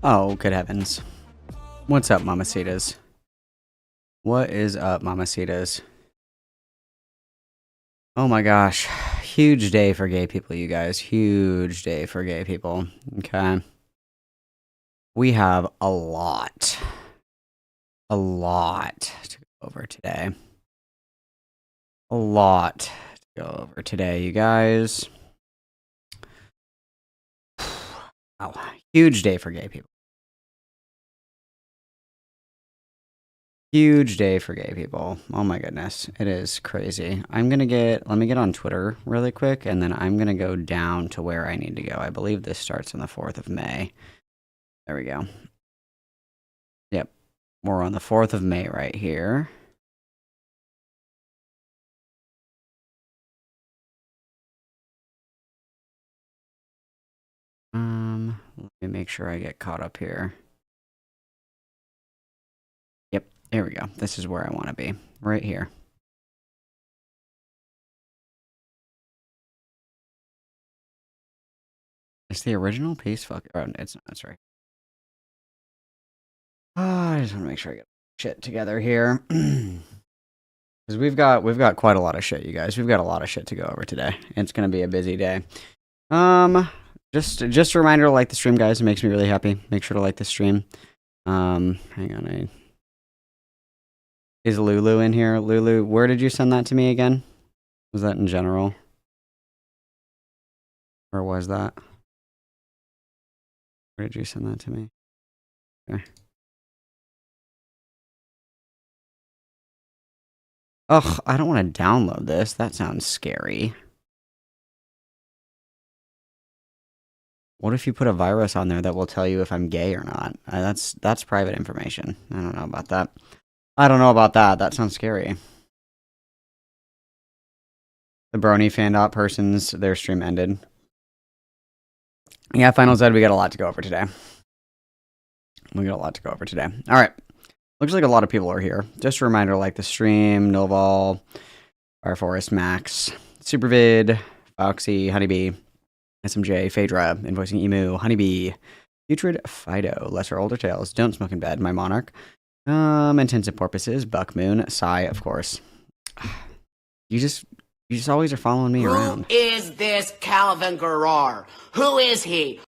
Oh, good heavens. What's up, mamacitas? What is up, mamacitas? Oh my gosh. Huge day for gay people, you guys. Huge day for gay people. Okay. We have a lot to go over today. A lot to go over today, you guys. Wow. Huge day for gay people. Huge day for gay people. Oh my goodness. It is crazy. Let me get on Twitter really quick, and then I'm gonna go down to where I need to go. I believe this starts on the 4th of May. There we go. Yep. We're on the 4th of May right here. Let me make sure I get caught up here. Yep, here we go. This is where I want to be. Right here. It's the original piece? Fuck. Oh, it's not. That's right. Oh, I just want to make sure I get shit together here. Because we've got quite a lot of shit, you guys. We've got a lot of shit to go over today. It's gonna be a busy day. Just a reminder to like the stream, guys. It makes me really happy. Make sure to like the stream. Hang on. Is Lulu in here? Lulu, where did you send that to me again? Was that in general? Where was that? Where did you send that to me? Okay. Ugh, I don't want to download this. That sounds scary. What if you put a virus on there that will tell you if I'm gay or not? That's private information. I don't know about that. I don't know about that. That sounds scary. The Brony fan persons, their stream ended. Yeah, Finals Ed, we got a lot to go over today. All right. Looks like a lot of people are here. Just a reminder, like the stream, Noval, Fire Forest, Max, Supervid, Foxy, Honeybee, SMJ, Phaedra, Invoicing Emu, Honeybee, Putrid Fido, Lesser Older Tales, Don't Smoke in Bed, My Monarch, Intensive Porpoises, Buck Moon, Psy, of course. You just always are following me around. Who is this Calvin Garrar? Who is he?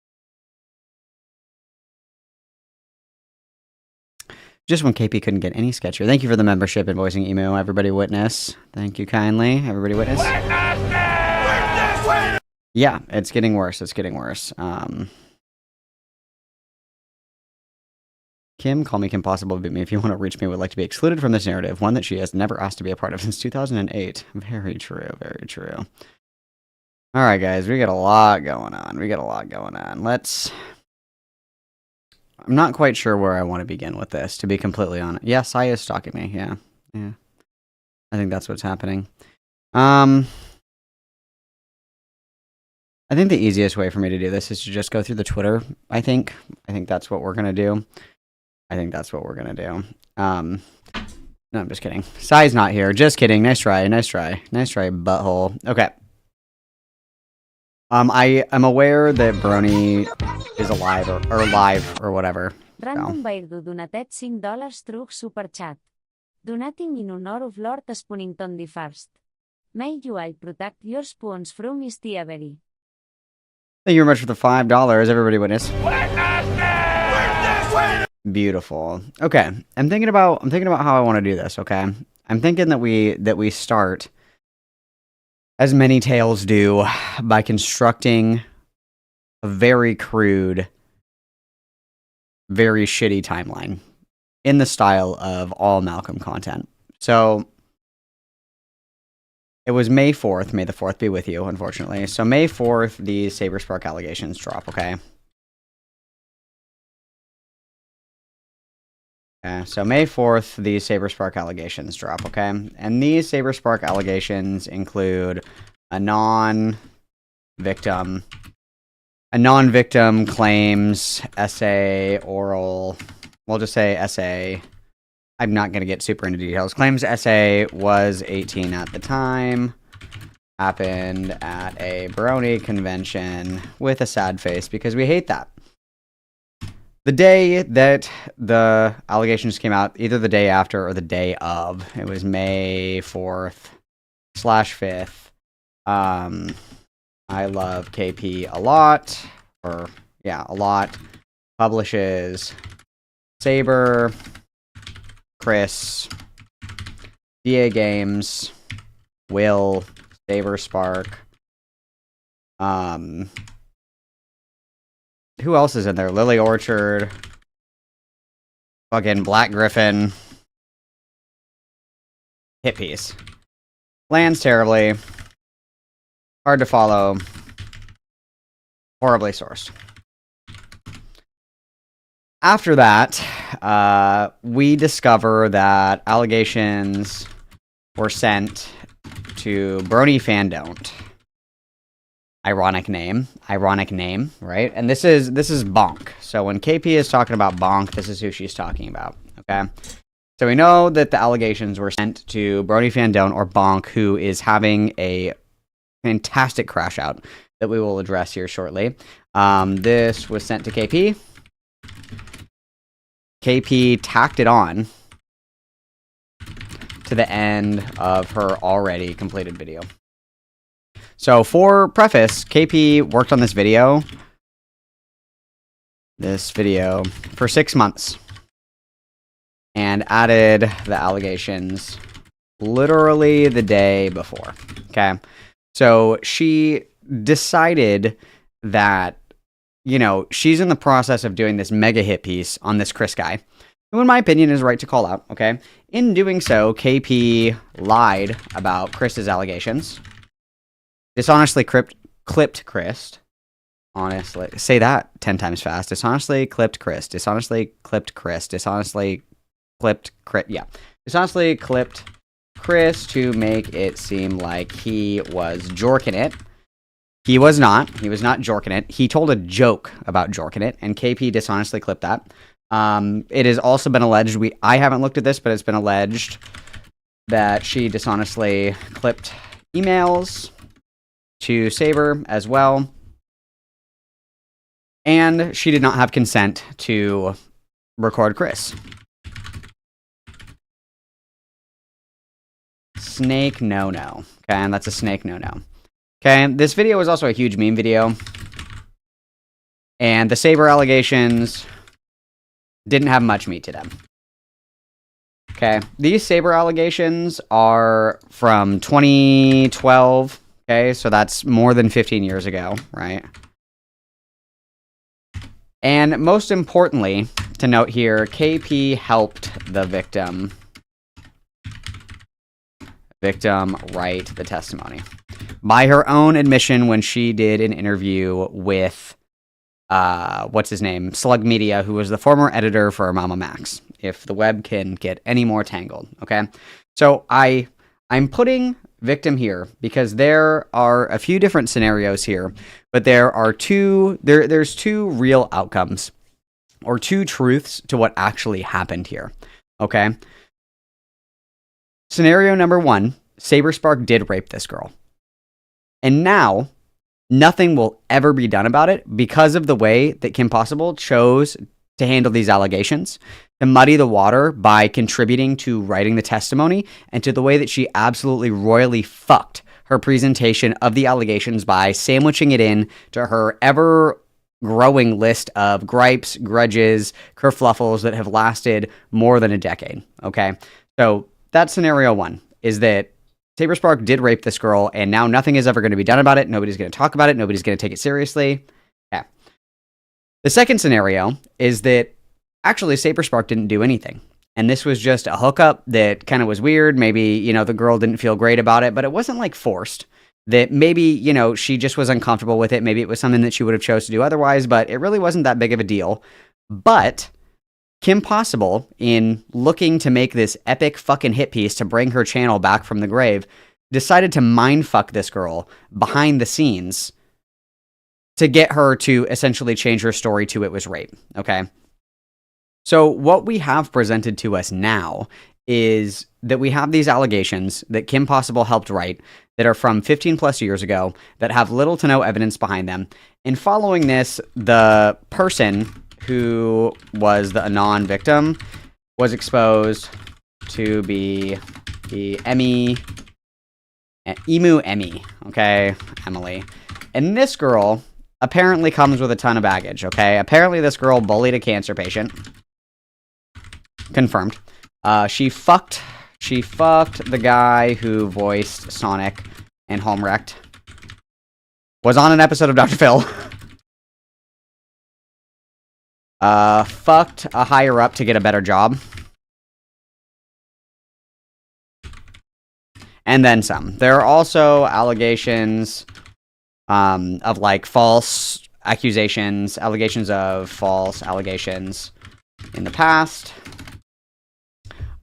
Just when KP couldn't get any sketchier. Thank you for the membership, Invoicing Emu. Everybody witness. Thank you kindly. Everybody witness. Yeah, it's getting worse. Kim, call me Kim Possible, beat me if you want to reach me, would like to be excluded from this narrative, one that she has never asked to be a part of since 2008. Very true, very true. All right, guys, we got a lot going on. I'm not quite sure where I want to begin with this, to be completely honest. Yes, Sai is stalking me, yeah. I think that's what's happening. I think the easiest way for me to do this is to just go through the Twitter, I think. I think that's what we're going to do. No, I'm just kidding. Sai's not here. Just kidding. Nice try, butthole. Okay. I'm aware that Brony is alive or live or whatever. Random Bairdu donatet $5 through Super Chat. Donating in honor of Lord Spunington the First. May you I protect your spoons from Miss Avery. Thank you very much for the $5. Everybody witness. Beautiful. Okay. I'm thinking about how I want to do this, okay? I'm thinking that we start, as many tales do, by constructing a very crude, very shitty timeline in the style of all Malcolm content. So it was May 4th. May the 4th be with you, unfortunately. So May 4th, the Saberspark allegations drop, okay? So May 4th, the Saberspark allegations drop, okay? And these Saberspark allegations include a non-victim claims essay, oral, we'll just say essay. I'm not going to get super into details. Claims essay was 18 at the time. Happened at a Brony convention with a sad face because we hate that. The day that the allegations came out, either the day after or the day of, it was May 4th/5th. I love KP a lot, a lot. Publishes Saber, Chris, DA Games, Will, Saberspark. Who else is in there? Lily Orchard, fucking Black Griffin, hit piece. Lands terribly. Hard to follow. Horribly sourced. After that, we discover that allegations were sent to Brony Fan Don't. Ironic name, right? And this is Bonk. So when KP is talking about Bonk, this is who she's talking about, okay? So we know that the allegations were sent to Brony Fan Don't, or Bonk, who is having a fantastic crash out that we will address here shortly. This was sent to KP. KP tacked it on to the end of her already completed video. So for preface, KP worked on this video for 6 months and added the allegations literally the day before. Okay. So she decided that, you know, she's in the process of doing this mega hit piece on this Chris guy, who in my opinion is right to call out, okay? In doing so, KP lied about Chris's allegations, dishonestly clipped Chris. Honestly, say that 10 times fast. Dishonestly clipped Chris. Dishonestly clipped Chris. Dishonestly clipped Chris. Yeah. Dishonestly clipped Chris to make it seem like he was jorking it. He was not. He was not jorking it. He told a joke about jorking it, and KP dishonestly clipped that. It has also been alleged, I haven't looked at this, but it's been alleged that she dishonestly clipped emails to Saber as well. And she did not have consent to record Chris. Snake no-no. Okay, and that's a snake no-no. Okay, this video was also a huge meme video. And the Saber allegations didn't have much meat to them. Okay, these Saber allegations are from 2012. Okay, so that's more than 15 years ago, right? And most importantly, to note here, KP helped the victim write the testimony. By her own admission, when she did an interview with, what's his name? Slug Media, who was the former editor for Mama Max. If the web can get any more tangled, okay? So I'm putting victim here because there are a few different scenarios here, but there are there's two real outcomes or two truths to what actually happened here. Okay. Scenario number one, Saberspark did rape this girl. And now nothing will ever be done about it because of the way that Kim Possible chose to handle these allegations, to muddy the water by contributing to writing the testimony, and to the way that she absolutely royally fucked her presentation of the allegations by sandwiching it in to her ever-growing list of gripes, grudges, kerfluffles that have lasted more than a decade, okay? So that's scenario one, is that Saberspark did rape this girl, and now nothing is ever going to be done about it. Nobody's going to talk about it. Nobody's going to take it seriously. Yeah. The second scenario is that actually Saberspark didn't do anything. And this was just a hookup that kind of was weird. Maybe, you know, the girl didn't feel great about it, but it wasn't like forced. That maybe, you know, she just was uncomfortable with it. Maybe it was something that she would have chose to do otherwise, but it really wasn't that big of a deal. But Kim Possible, in looking to make this epic fucking hit piece to bring her channel back from the grave, decided to mindfuck this girl behind the scenes to get her to essentially change her story to it was rape, okay? So what we have presented to us now is that we have these allegations that Kim Possible helped write that are from 15 plus years ago that have little to no evidence behind them. And following this, the person who was the Anon victim was exposed to be the Emu Emmy, okay, Emily. And this girl apparently comes with a ton of baggage, okay? Apparently this girl bullied a cancer patient. Confirmed. She fucked the guy who voiced Sonic and Homewrecked. Was on an episode of Dr. Phil. Fucked a higher up to get a better job. and then some. There are also allegations of like false accusations, allegations in the past.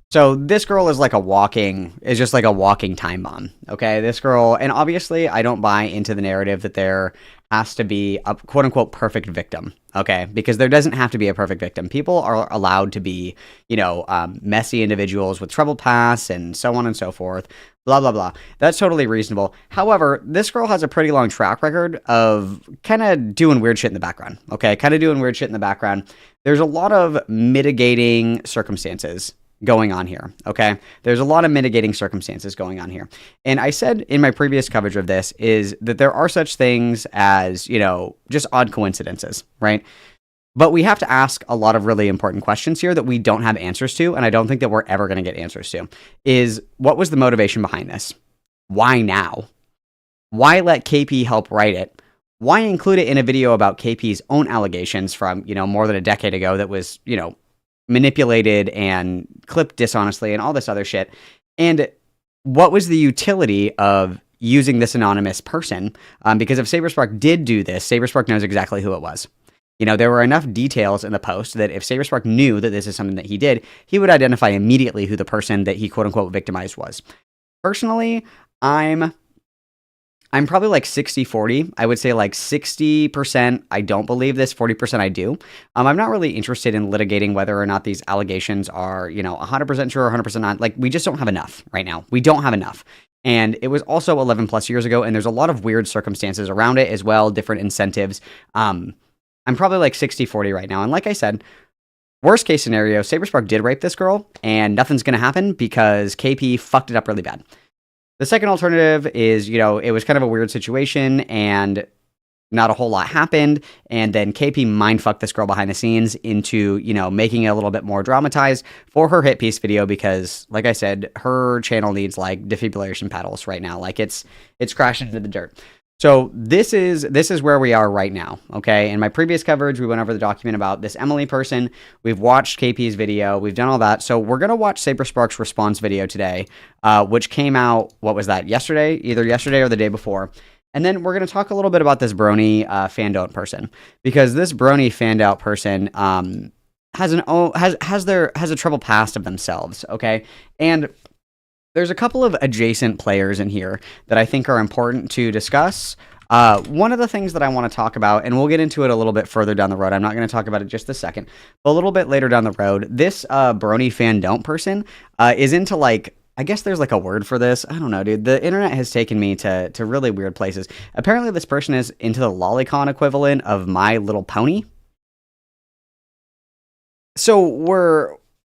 So this girl is just like a walking time bomb. Okay, this girl, and obviously I don't buy into the narrative that there has to be a quote unquote perfect victim. Okay, because there doesn't have to be a perfect victim. People are allowed to be, messy individuals with troubled pasts and so on and so forth. Blah, blah, blah. That's totally reasonable. However, this girl has a pretty long track record of kind of doing weird shit in the background. Okay, There's a lot of mitigating circumstances going on here, okay? There's a lot of mitigating circumstances going on here. And I said in my previous coverage of this is that there are such things as, just odd coincidences, right? But we have to ask a lot of really important questions here that we don't have answers to, and I don't think that we're ever going to get answers to, is what was the motivation behind this? Why now? Why let KP help write it? Why include it in a video about KP's own allegations from, more than a decade ago that was, manipulated and clipped dishonestly and all this other shit? And what was the utility of using this anonymous person? Because if Saberspark did do this, Saberspark knows exactly who it was. There were enough details in the post that if Saberspark knew that this is something that he did, he would identify immediately who the person that he quote unquote victimized was. Personally, I'm probably like 60-40. I would say like 60% I don't believe this, 40% I do. I'm not really interested in litigating whether or not these allegations are, 100% true or 100% not. Like, we just don't have enough right now. We don't have enough. And it was also 11 plus years ago, and there's a lot of weird circumstances around it as well, different incentives. I'm probably like 60-40 right now. And like I said, worst case scenario, Saberspark did rape this girl, and nothing's going to happen because KP fucked it up really bad. The second alternative is, it was kind of a weird situation and not a whole lot happened. And then KP mindfucked this girl behind the scenes into, making it a little bit more dramatized for her hit piece video because, like I said, her channel needs like defibrillation pedals right now. Like it's crashing into the dirt. So this is where we are right now, okay? In my previous coverage, we went over the document about this Emily person. We've watched KP's video. We've done all that. So we're going to watch Saberspark's response video today, which came out, what was that, yesterday? Either yesterday or the day before. And then we're going to talk a little bit about this Brony fanned-out person, because this Brony fanned-out person has a troubled past of themselves, okay? And there's a couple of adjacent players in here that I think are important to discuss. One of the things that I want to talk about, and we'll get into it a little bit further down the road. I'm not going to talk about it just a second, but a little bit later down the road, this Brony fan-don't person is into like, I guess there's like a word for this. I don't know, dude. The internet has taken me to really weird places. Apparently this person is into the lolicon equivalent of My Little Pony. So we're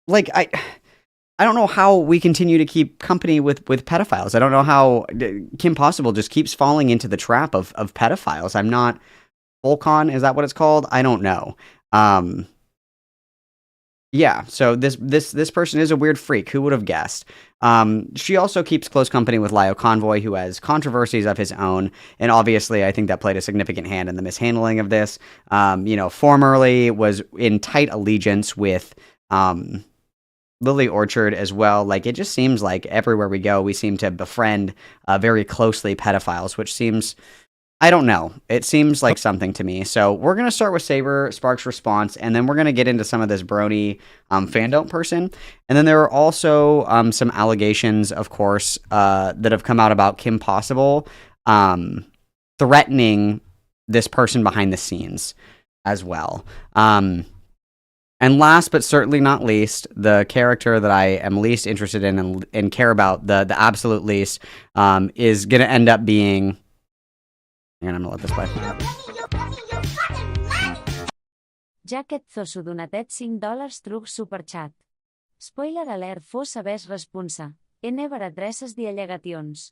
like, I don't know how we continue to keep company with pedophiles. I don't know how Kim Possible just keeps falling into the trap of pedophiles. I'm not Volcon, is that what it's called? I don't know. Yeah, so this person is a weird freak. Who would have guessed? She also keeps close company with Lio Convoy, who has controversies of his own, and obviously I think that played a significant hand in the mishandling of this. Formerly was in tight allegiance with Lily Orchard as well. Like, it just seems like everywhere we go, we seem to befriend very closely pedophiles, which seems, I don't know. It seems like something to me. So we're going to start with Saberspark's response, and then we're going to get into some of this Brony fandom person. And then there are also some allegations, of course, that have come out about Kim Possible threatening this person behind the scenes as well. And last but certainly not least, the character that I am least interested in and care about the absolute least is going to end up being... And I'm going to let this play. Jacket Zosu donatet $5 truc superchat. Spoiler alert fos sabers responsa. Never adreces diallegations.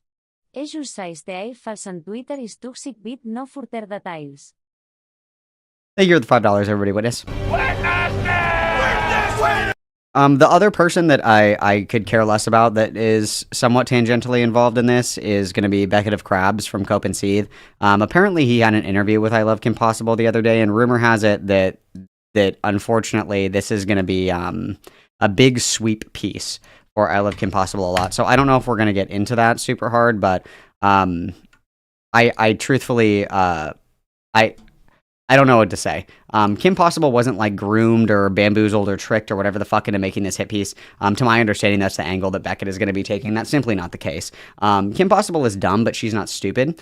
Ejus sais teai falsen Twitter is toxic bit no further details. Thank you for the $5, everybody. Witness. The other person that I could care less about that is somewhat tangentially involved in this is going to be Beckett of Krabs from Cope and Seethe. Apparently he had an interview with I Love Kim Possible the other day, and rumor has it that unfortunately this is going to be a big sweep piece for I Love Kim Possible a lot. So I don't know if we're going to get into that super hard, but I truthfully, I don't know what to say. Kim Possible wasn't like groomed or bamboozled or tricked or whatever the fuck into making this hit piece. To my understanding, that's the angle that Beckett is going to be taking. That's simply not the case. Kim Possible is dumb, but she's not stupid.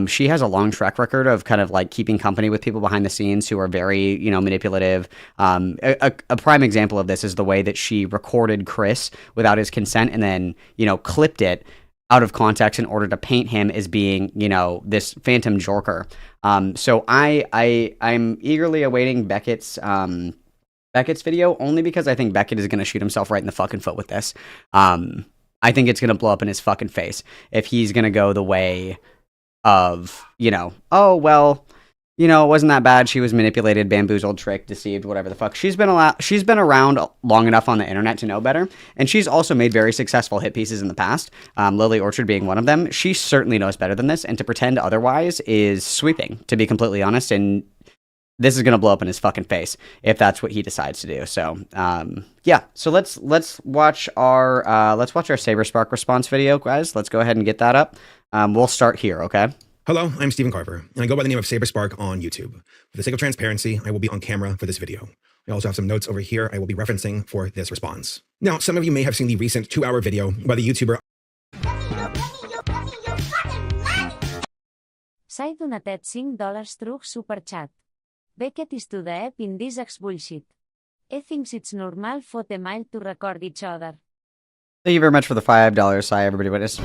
She has a long track record of kind of like keeping company with people behind the scenes who are very, manipulative. A prime example of this is the way that she recorded Chris without his consent and then, clipped it out of context in order to paint him as being, this phantom jorker. So I'm eagerly awaiting Beckett's video only because I think Beckett is going to shoot himself right in the fucking foot with this. I think it's going to blow up in his fucking face if he's going to go the way of, oh, well, it wasn't that bad. She was manipulated, bamboozled, tricked, deceived, whatever the fuck. She's been around long enough on the internet to know better, and she's also made very successful hit pieces in the past. Lily Orchard being one of them. She certainly knows better than this, and to pretend otherwise is sweeping, to be completely honest. And this is gonna blow up in his fucking face if that's what he decides to do. So, yeah. So let's watch our Saberspark response video, guys. Let's go ahead and get that up. We'll start here, okay? Hello, I'm Stephen Carver, and I go by the name of Saberspark on YouTube. For the sake of transparency, I will be on camera for this video. I also have some notes over here I will be referencing for this response. Now, some of you may have seen the recent 2-hour video by the YouTuber S'ha donatet $5 through superchat. Beckett is to the app in this bullshit. I thinks it's normal for the male to record each other. Thank you very much for the $5. Hi, everybody. Witness.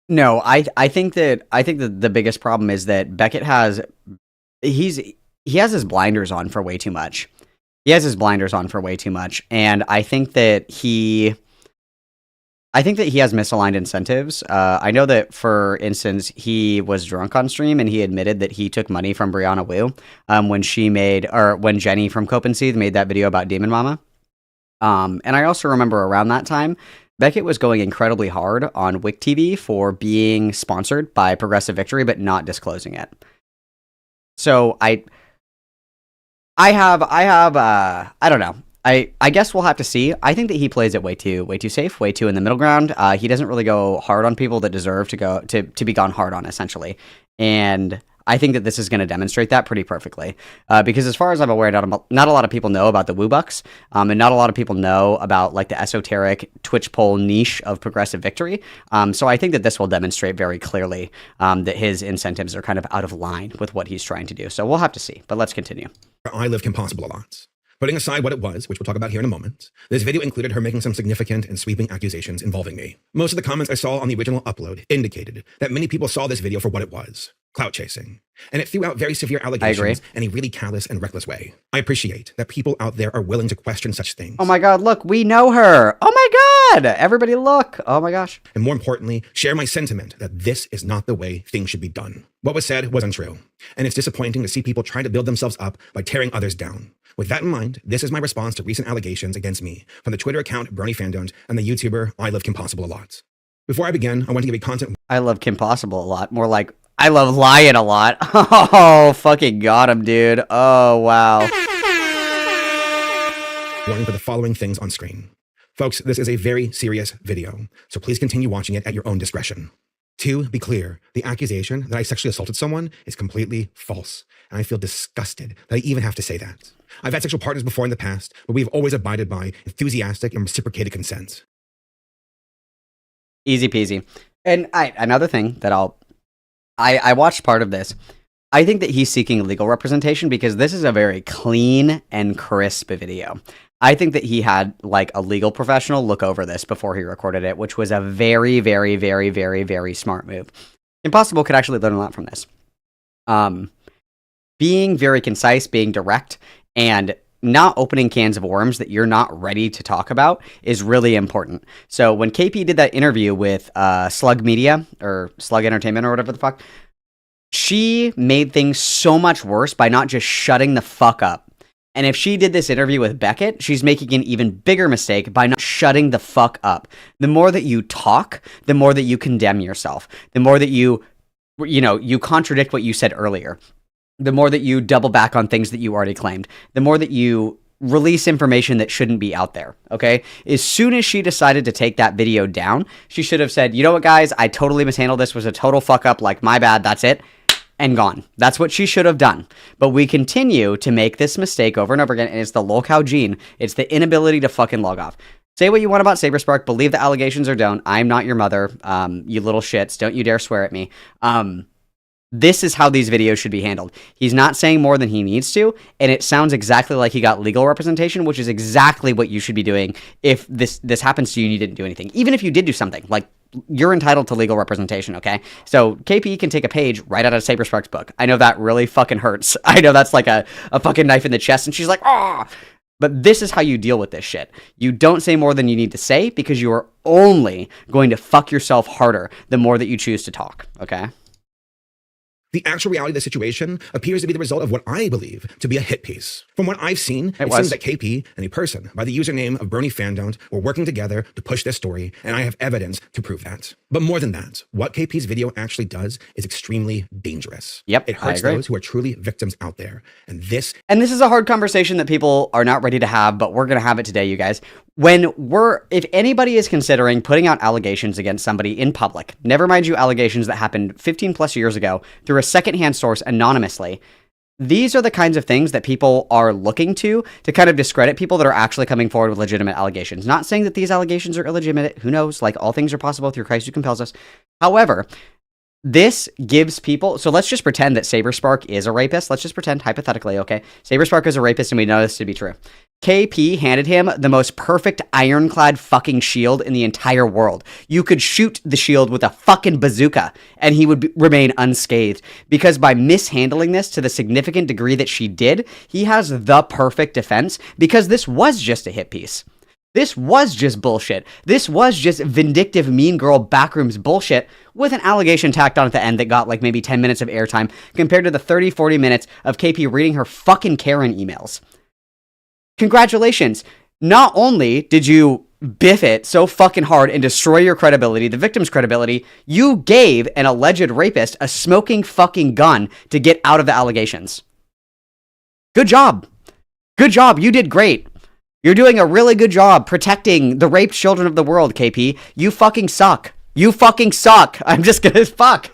No, I think that the biggest problem is that Beckett he has his blinders on for way too much. And I think that he has misaligned incentives. I know that, for instance, he was drunk on stream and he admitted that he took money from Brianna Wu when Jenny from Copenseed made that video about Demon Mama. And I also remember around that time, Beckett was going incredibly hard on Wick TV for being sponsored by Progressive Victory, but not disclosing it. So I don't know. I guess we'll have to see. I think that he plays it way too safe, way too in the middle ground. He doesn't really go hard on people that deserve to be gone hard on, essentially. And I think that this is going to demonstrate that pretty perfectly. Because as far as I'm aware, not a lot of people know about the Woobucks, and not a lot of people know about like the esoteric Twitch poll niche of Progressive Victory. So I think that this will demonstrate very clearly that his incentives are kind of out of line with what he's trying to do. So we'll have to see. But let's continue. I Live Kim Possible a lot. Putting aside what it was, which we'll talk about here in a moment, this video included her making some significant and sweeping accusations involving me. Most of the comments I saw on the original upload indicated that many people saw this video for what it was: clout chasing. And it threw out very severe allegations in a really callous and reckless way. I appreciate that people out there are willing to question such things. Oh my God, look, we know her. Oh my God, everybody look. Oh my gosh. And more importantly, share my sentiment that this is not the way things should be done. What was said was untrue. And it's disappointing to see people try to build themselves up by tearing others down. With that in mind, this is my response to recent allegations against me from the Twitter account Bernie Fandom and the YouTuber I Love Kim Possible a lot. Before I begin, I want to give a content... I love Kim Possible a lot. More like, I love lying a lot. Oh, fucking got him, dude. Oh, wow. Warning for the following things on screen. Folks, this is a very serious video, so please continue watching it at your own discretion. To be clear, the accusation that I sexually assaulted someone is completely false, and I feel disgusted that I even have to say that. I've had sexual partners before in the past, but we've always abided by enthusiastic and reciprocated consent. Easy peasy. And another thing that I watched part of this. I think that he's seeking legal representation because this is a very clean and crisp video. I think that he had like a legal professional look over this before he recorded it, which was a very, very, very, very, very smart move. Impossible could actually learn a lot from this. Being very concise, being direct, and not opening cans of worms that you're not ready to talk about is really important. So when KP did that interview with Slug Media or Slug Entertainment or whatever the fuck, she made things so much worse by not just shutting the fuck up. And if she did this interview with Beckett, she's making an even bigger mistake by not shutting the fuck up. The more that you talk, the more that you condemn yourself. The more that you contradict what you said earlier. The more that you double back on things that you already claimed. The more that you release information that shouldn't be out there, okay? As soon as she decided to take that video down, she should have said, you know what, guys, I totally mishandled this, was a total fuck up, like, my bad, that's it, and gone. That's what she should have done. But we continue to make this mistake over and over again, and it's the lolcow gene. It's the inability to fucking log off. Say what you want about Saberspark, believe the allegations or don't. I'm not your mother, you little shits. Don't you dare swear at me. This is how these videos should be handled. He's not saying more than he needs to, and it sounds exactly like he got legal representation, which is exactly what you should be doing if this happens to you and you didn't do anything. Even if you did do something, like, you're entitled to legal representation, okay? So KP can take a page right out of Saberspark's book. I know that really fucking hurts. I know that's like a fucking knife in the chest, and she's like, ah! But this is how you deal with this shit. You don't say more than you need to say because you are only going to fuck yourself harder the more that you choose to talk, okay? The actual reality of the situation appears to be the result of what I believe to be a hit piece. From what I've seen, it seems that KP and a person by the username of Bernie Fandom were working together to push this story, and I have evidence to prove that. But more than that, what KP's video actually does is extremely dangerous. Yep, it hurts those who are truly victims out there. And this is a hard conversation that people are not ready to have, but we're going to have it today, you guys. If anybody is considering putting out allegations against somebody in public, never mind you allegations that happened 15 plus years ago through a secondhand source anonymously, these are the kinds of things that people are looking to kind of discredit people that are actually coming forward with legitimate allegations. Not saying that these allegations are illegitimate. Who knows? Like, all things are possible through Christ who compels us. However, this gives people, so let's just pretend that Saberspark is a rapist. Let's just pretend hypothetically, okay? Saberspark is a rapist and we know this to be true. KP handed him the most perfect ironclad fucking shield in the entire world. You could shoot the shield with a fucking bazooka and he would remain unscathed, because by mishandling this to the significant degree that she did, he has the perfect defense, because this was just a hit piece. This was just bullshit. This was just vindictive mean girl backrooms bullshit with an allegation tacked on at the end that got like maybe 10 minutes of airtime compared to the 30-40 minutes of KP reading her fucking Karen emails. Congratulations. Not only did you biff it so fucking hard and destroy your credibility, the victim's credibility, you gave an alleged rapist a smoking fucking gun to get out of the allegations. Good job. Good job. You did great. You're doing a really good job protecting the raped children of the world, KP. You fucking suck. You fucking suck. I'm just gonna fuck.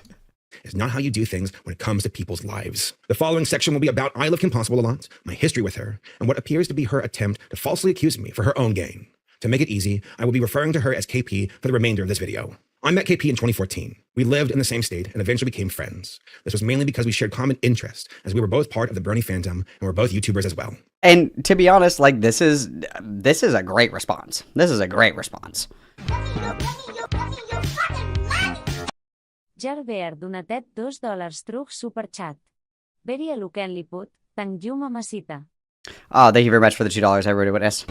Is not how you do things when it comes to people's lives. The following section will be about I Love Kim Possible a lot, my history with her, and what appears to be her attempt to falsely accuse me for her own gain. To make it easy, I will be referring to her as KP for the remainder of this video. I met KP in 2014. We lived in the same state and eventually became friends. This was mainly because we shared common interests, as we were both part of the Bernie Fandom and we're both YouTubers as well. And to be honest, like, this is a great response. This is a great response. Gerber donatet $2 truc superchat. Very luquen li put, tang you mamacita. Oh, thank you very much for the $2. I wrote a witness.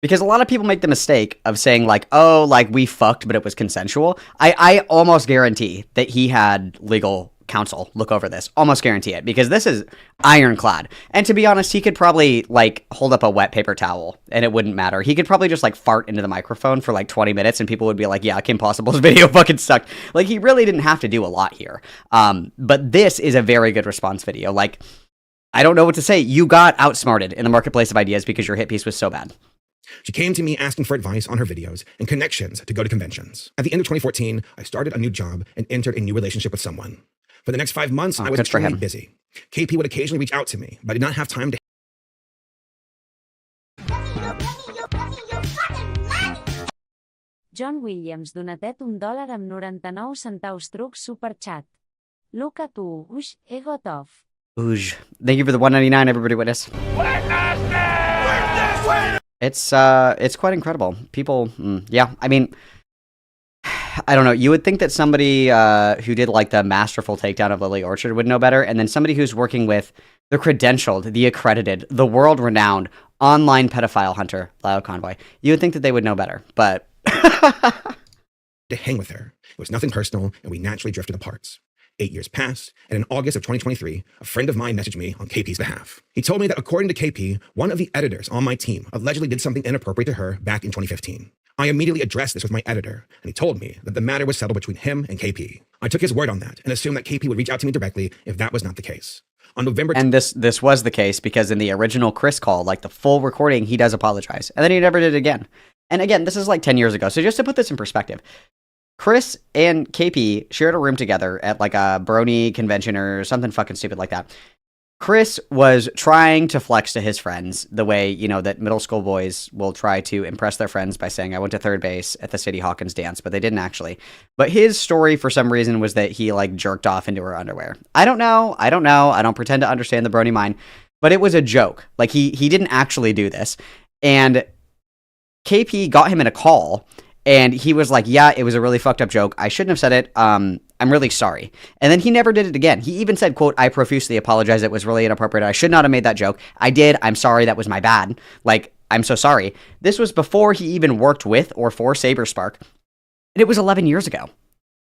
Because a lot of people make the mistake of saying, like, oh, like, we fucked, but it was consensual. I almost guarantee that he had legal counsel look over this. Almost guarantee it. Because this is ironclad. And to be honest, he could probably, like, hold up a wet paper towel and it wouldn't matter. He could probably just, like, fart into the microphone for, like, 20 minutes and people would be like, yeah, Kim Possible's video fucking sucked. Like, he really didn't have to do a lot here. But this is a very good response video. Like, I don't know what to say. You got outsmarted in the marketplace of ideas because your hit piece was so bad. She came to me asking for advice on her videos and connections to go to conventions. At the end of 2014, I started a new job and entered a new relationship with someone. For the next 5 months, I was extremely busy. KP would occasionally reach out to me, but I did not have time to. John Williams donatet $1 amb 99 centaus truc superchat. Luca tu, uix, got off. Oosh. Thank you for the $1.99, everybody witness. It's quite incredible. People, yeah, I mean, I don't know. You would think that somebody who did like the masterful takedown of Lily Orchard would know better, and then somebody who's working with the credentialed, the accredited, the world-renowned online pedophile hunter, Lyle Convoy, you would think that they would know better, but... to hang with her. It was nothing personal, and we naturally drifted apart. 8 years passed, and in August of 2023, a friend of mine messaged me on KP's behalf. He told me that according to KP, one of the editors on my team allegedly did something inappropriate to her back in 2015. I immediately addressed this with my editor, and he told me that the matter was settled between him and KP. I took his word on that and assumed that KP would reach out to me directly if that was not the case. On November And this was the case because in the original Chris call, like the full recording, he does apologize. And then he never did it again. And again, this is like 10 years ago. So just to put this in perspective, Chris and KP shared a room together at like a brony convention or something fucking stupid like that. Chris was trying to flex to his friends the way, you know, that middle school boys will try to impress their friends by saying, I went to third base at the Sadie Hawkins dance, but they didn't actually. But his story for some reason was that he like jerked off into her underwear. I don't know. I don't pretend to understand the brony mind, but it was a joke. Like he didn't actually do this. And KP got him in a call and he was like, yeah, it was a really fucked up joke. I shouldn't have said it. I'm really sorry. And then he never did it again. He even said, quote, I profusely apologize. It was really inappropriate. I should not have made that joke. I did. I'm sorry. That was my bad. Like, I'm so sorry. This was before he even worked with or for Saberspark. And it was 11 years ago.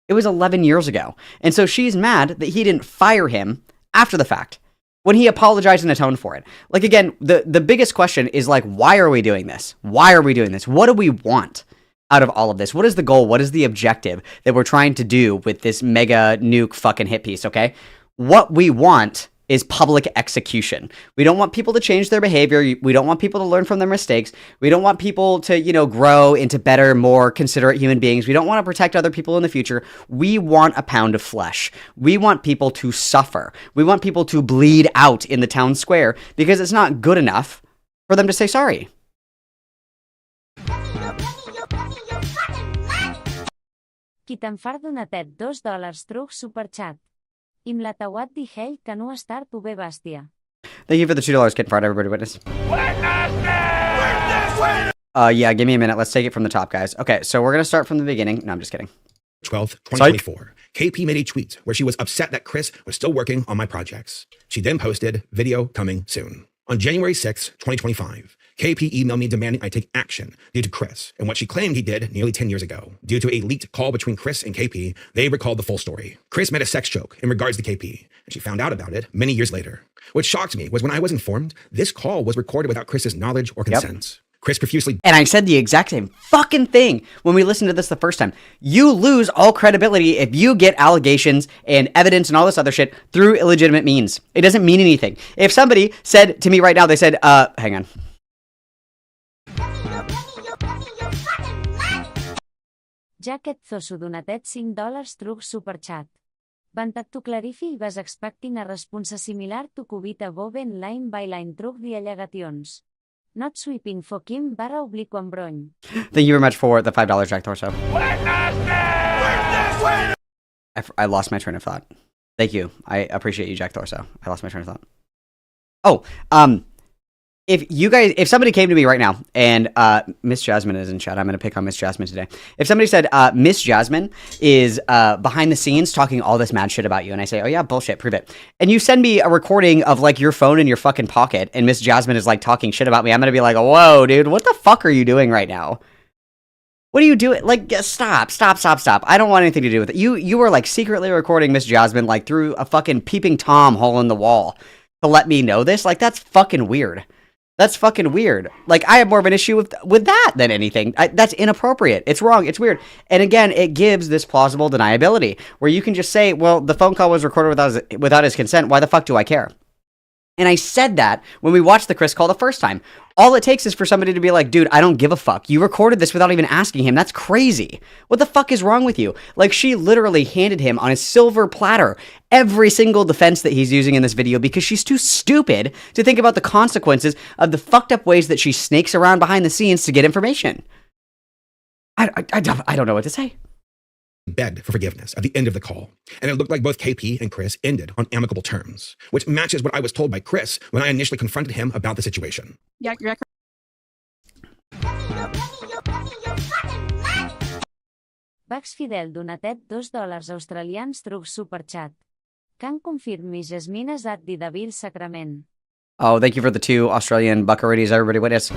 It was 11 years ago. And so she's mad that he didn't fire him after the fact when he apologized and atoned for it. Like, again, the biggest question is like, why are we doing this? Why are we doing this? What do we want out of all of this? What is the goal? What is the objective that we're trying to do with this mega nuke fucking hit piece, okay? What we want is public execution. We don't want people to change their behavior. We don't want people to learn from their mistakes. We don't want people to, you know, grow into better, more considerate human beings. We don't want to protect other people in the future. We want a pound of flesh. We want people to suffer. We want people to bleed out in the town square because it's not good enough for them to say sorry. Qui te'n far donatet $2 truc superchat. Im la tauat di hell que no estar tu bé bàstia. Thank you for the $2 kid fart, everybody witness. Yeah, give me a minute. Let's take it from the top, guys. Okay, so we're going to start from the beginning. No, I'm just kidding. 12th, 2024, KP made a tweet where she was upset that Chris was still working on my projects. She then posted, video coming soon. On January 6th, 2025, KP emailed me demanding I take action due to Chris and what she claimed he did nearly 10 years ago. Due to a leaked call between Chris and KP, they recalled the full story. Chris made a sex joke in regards to KP, and she found out about it many years later. What shocked me was when I was informed, this call was recorded without Chris's knowledge or consent. Chris profusely... And I said the exact same fucking thing when we listened to this the first time. You lose all credibility if you get allegations and evidence and all this other shit through illegitimate means. It doesn't mean anything. If somebody said to me right now, they said, hang on. Jacket Zosu donatet $5 truc superchat. Bantat tu clarifi i vas expecting a responsa similar tu cubita boben line by line truc di allegations. Not sweeping fokim barra obliqu embrony. Thank you very much for the $5 Jack Torso. I lost my train of thought. Thank you. I appreciate you, Jack Torso. I lost my train of thought. Oh, if somebody came to me right now and Miss Jasmine is in chat, I'm going to pick on Miss Jasmine today. If somebody said Miss Jasmine is behind the scenes talking all this mad shit about you, and I say, oh yeah, bullshit, prove it, and you send me a recording of like your phone in your fucking pocket, and Miss Jasmine is like talking shit about me, I'm going to be like, whoa, dude, what the fuck are you doing right now? What are you doing? Like, stop. I don't want anything to do with it. You were like secretly recording Miss Jasmine like through a fucking peeping Tom hole in the wall to let me know this. Like, that's fucking weird. That's fucking weird. Like, I have more of an issue with that than anything. That's inappropriate. It's wrong. It's weird. And again, it gives this plausible deniability where you can just say, well, the phone call was recorded without his consent. Why the fuck do I care? And I said that when we watched the Chris call the first time. All it takes is for somebody to be like, dude, I don't give a fuck. You recorded this without even asking him. That's crazy. What the fuck is wrong with you? Like, she literally handed him on a silver platter every single defense that he's using in this video because she's too stupid to think about the consequences of the fucked up ways that she snakes around behind the scenes to get information. I don't know what to say. Begged for forgiveness at the end of the call, and it looked like both KP and Chris ended on amicable terms, which matches what I was told by Chris when I initially confronted him about the situation. Yeah, you're Vax Fidel donatet $2 australians truc superchat. Can confirm mis esmines at di David Sacrament. Oh, thank you for the 2 Australian buckaroonies, everybody witness.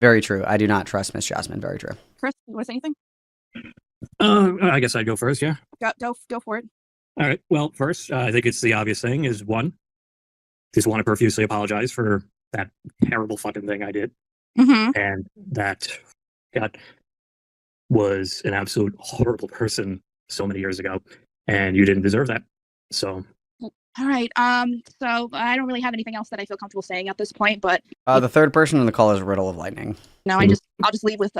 Very true. I do not trust Miss Jasmine. Very true. Chris, you want to say anything? I guess I'd go first, yeah. Go for it. All right. Well, first, I think it's the obvious thing is one, just want to profusely apologize for that terrible fucking thing I did. Mm-hmm. And that God was an absolute horrible person so many years ago, and you didn't deserve that. So All right. So I don't really have anything else that I feel comfortable saying at this point, but The third person in the call is Riddle of Lightning. no, I'll just leave with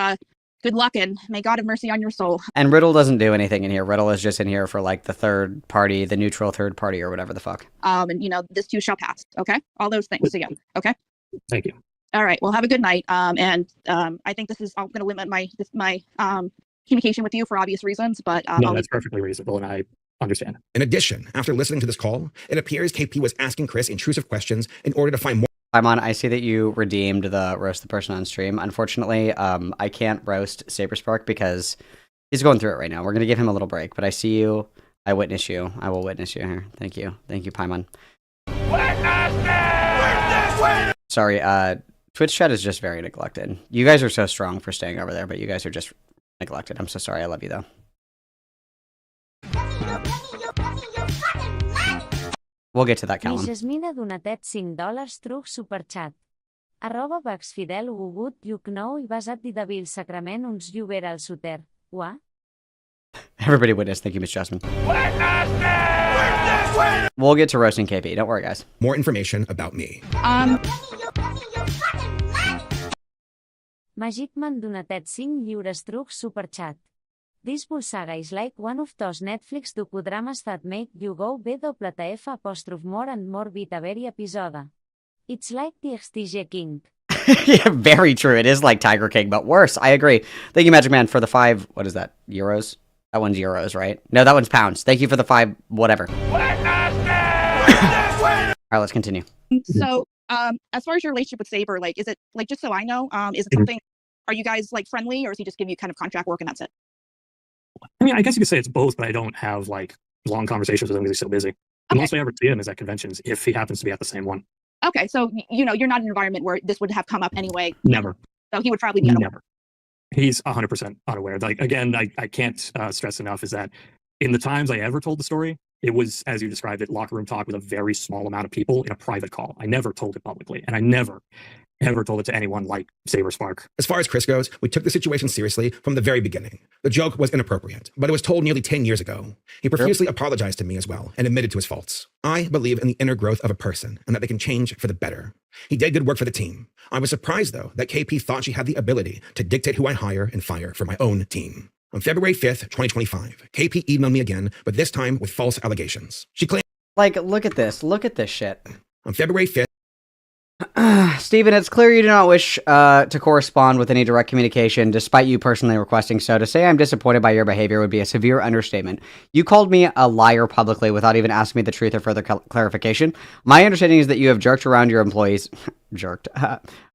good luck and may God have mercy on your soul. And Riddle doesn't do anything in here. Riddle is just in here for like the third party, the neutral third party or whatever the fuck. And this too shall pass. Okay, all those things together. Okay. Thank you. All right. Well, have a good night. And I think I'm going to limit my communication with you for obvious reasons, but No, that's perfectly reasonable, and I understand. In addition, after listening to this call, it appears KP was asking Chris intrusive questions in order to find more. Paimon, I see that you redeemed the roast the person on stream. Unfortunately, I can't roast Saberspark because he's going through it right now. We're going to give him a little break, but I see you. I witness you. I will witness you here. Thank you. Thank you, Paimon. Sorry, Twitch chat is just very neglected. You guys are so strong for staying over there, but you guys are just neglected. I'm so sorry. I love you, though. We'll get to that, Callum. Ni Jasmina donatet $5 truc superchat. @Baxfidel Gugut Lluc Nou i basat di Dabil Sacrament uns Lluver al Suter. Ua? Everybody witness. Thank you, Miss Jasmine. We'll get to roasting KP. Don't worry, guys. More information about me. Magicman donatet 5 lliures truc superchat. This Bulsaga is like one of those Netflix docudramas that make you go WTF more and more beat every episode. It's like the XTG King. Yeah, very true. It is like Tiger King, but worse. I agree. Thank you, Magic Man, for the 5, what is that, euros? That one's euros, right? No, that one's pounds. Thank you for the 5, whatever. All right, let's continue. So, as far as your relationship with Saber, like, is it, like, just so I know, is it something, are you guys, like, friendly, or is he just giving you kind of contract work and that's it? I mean, I guess you could say it's both, but I don't have like long conversations with him because he's so busy. The most I ever see him is at conventions if he happens to be at the same one. Okay, so, you're not in an environment where this would have come up anyway. Never. So he would probably be unaware. Never. He's 100% unaware. Like, again, I can't stress enough is that in the times I ever told the story, it was, as you described it, locker room talk with a very small amount of people in a private call. I never told it publicly, and I never, ever told it to anyone like Saberspark. As far as Chris goes, we took the situation seriously from the very beginning. The joke was inappropriate, but it was told nearly 10 years ago. He profusely apologized to me as well and admitted to his faults. I believe in the inner growth of a person and that they can change for the better. He did good work for the team. I was surprised, though, that KP thought she had the ability to dictate who I hire and fire for my own team. On February 5th, 2025, KP emailed me again, but this time with false allegations. She claimed, Like, look at this. Look at this shit. on February 5th, Stephen, it's clear you do not wish to correspond with any direct communication, despite you personally requesting so. To say I'm disappointed by your behavior would be a severe understatement. You called me a liar publicly without even asking me the truth or further clarification. My understanding is that you have jerked around your employees,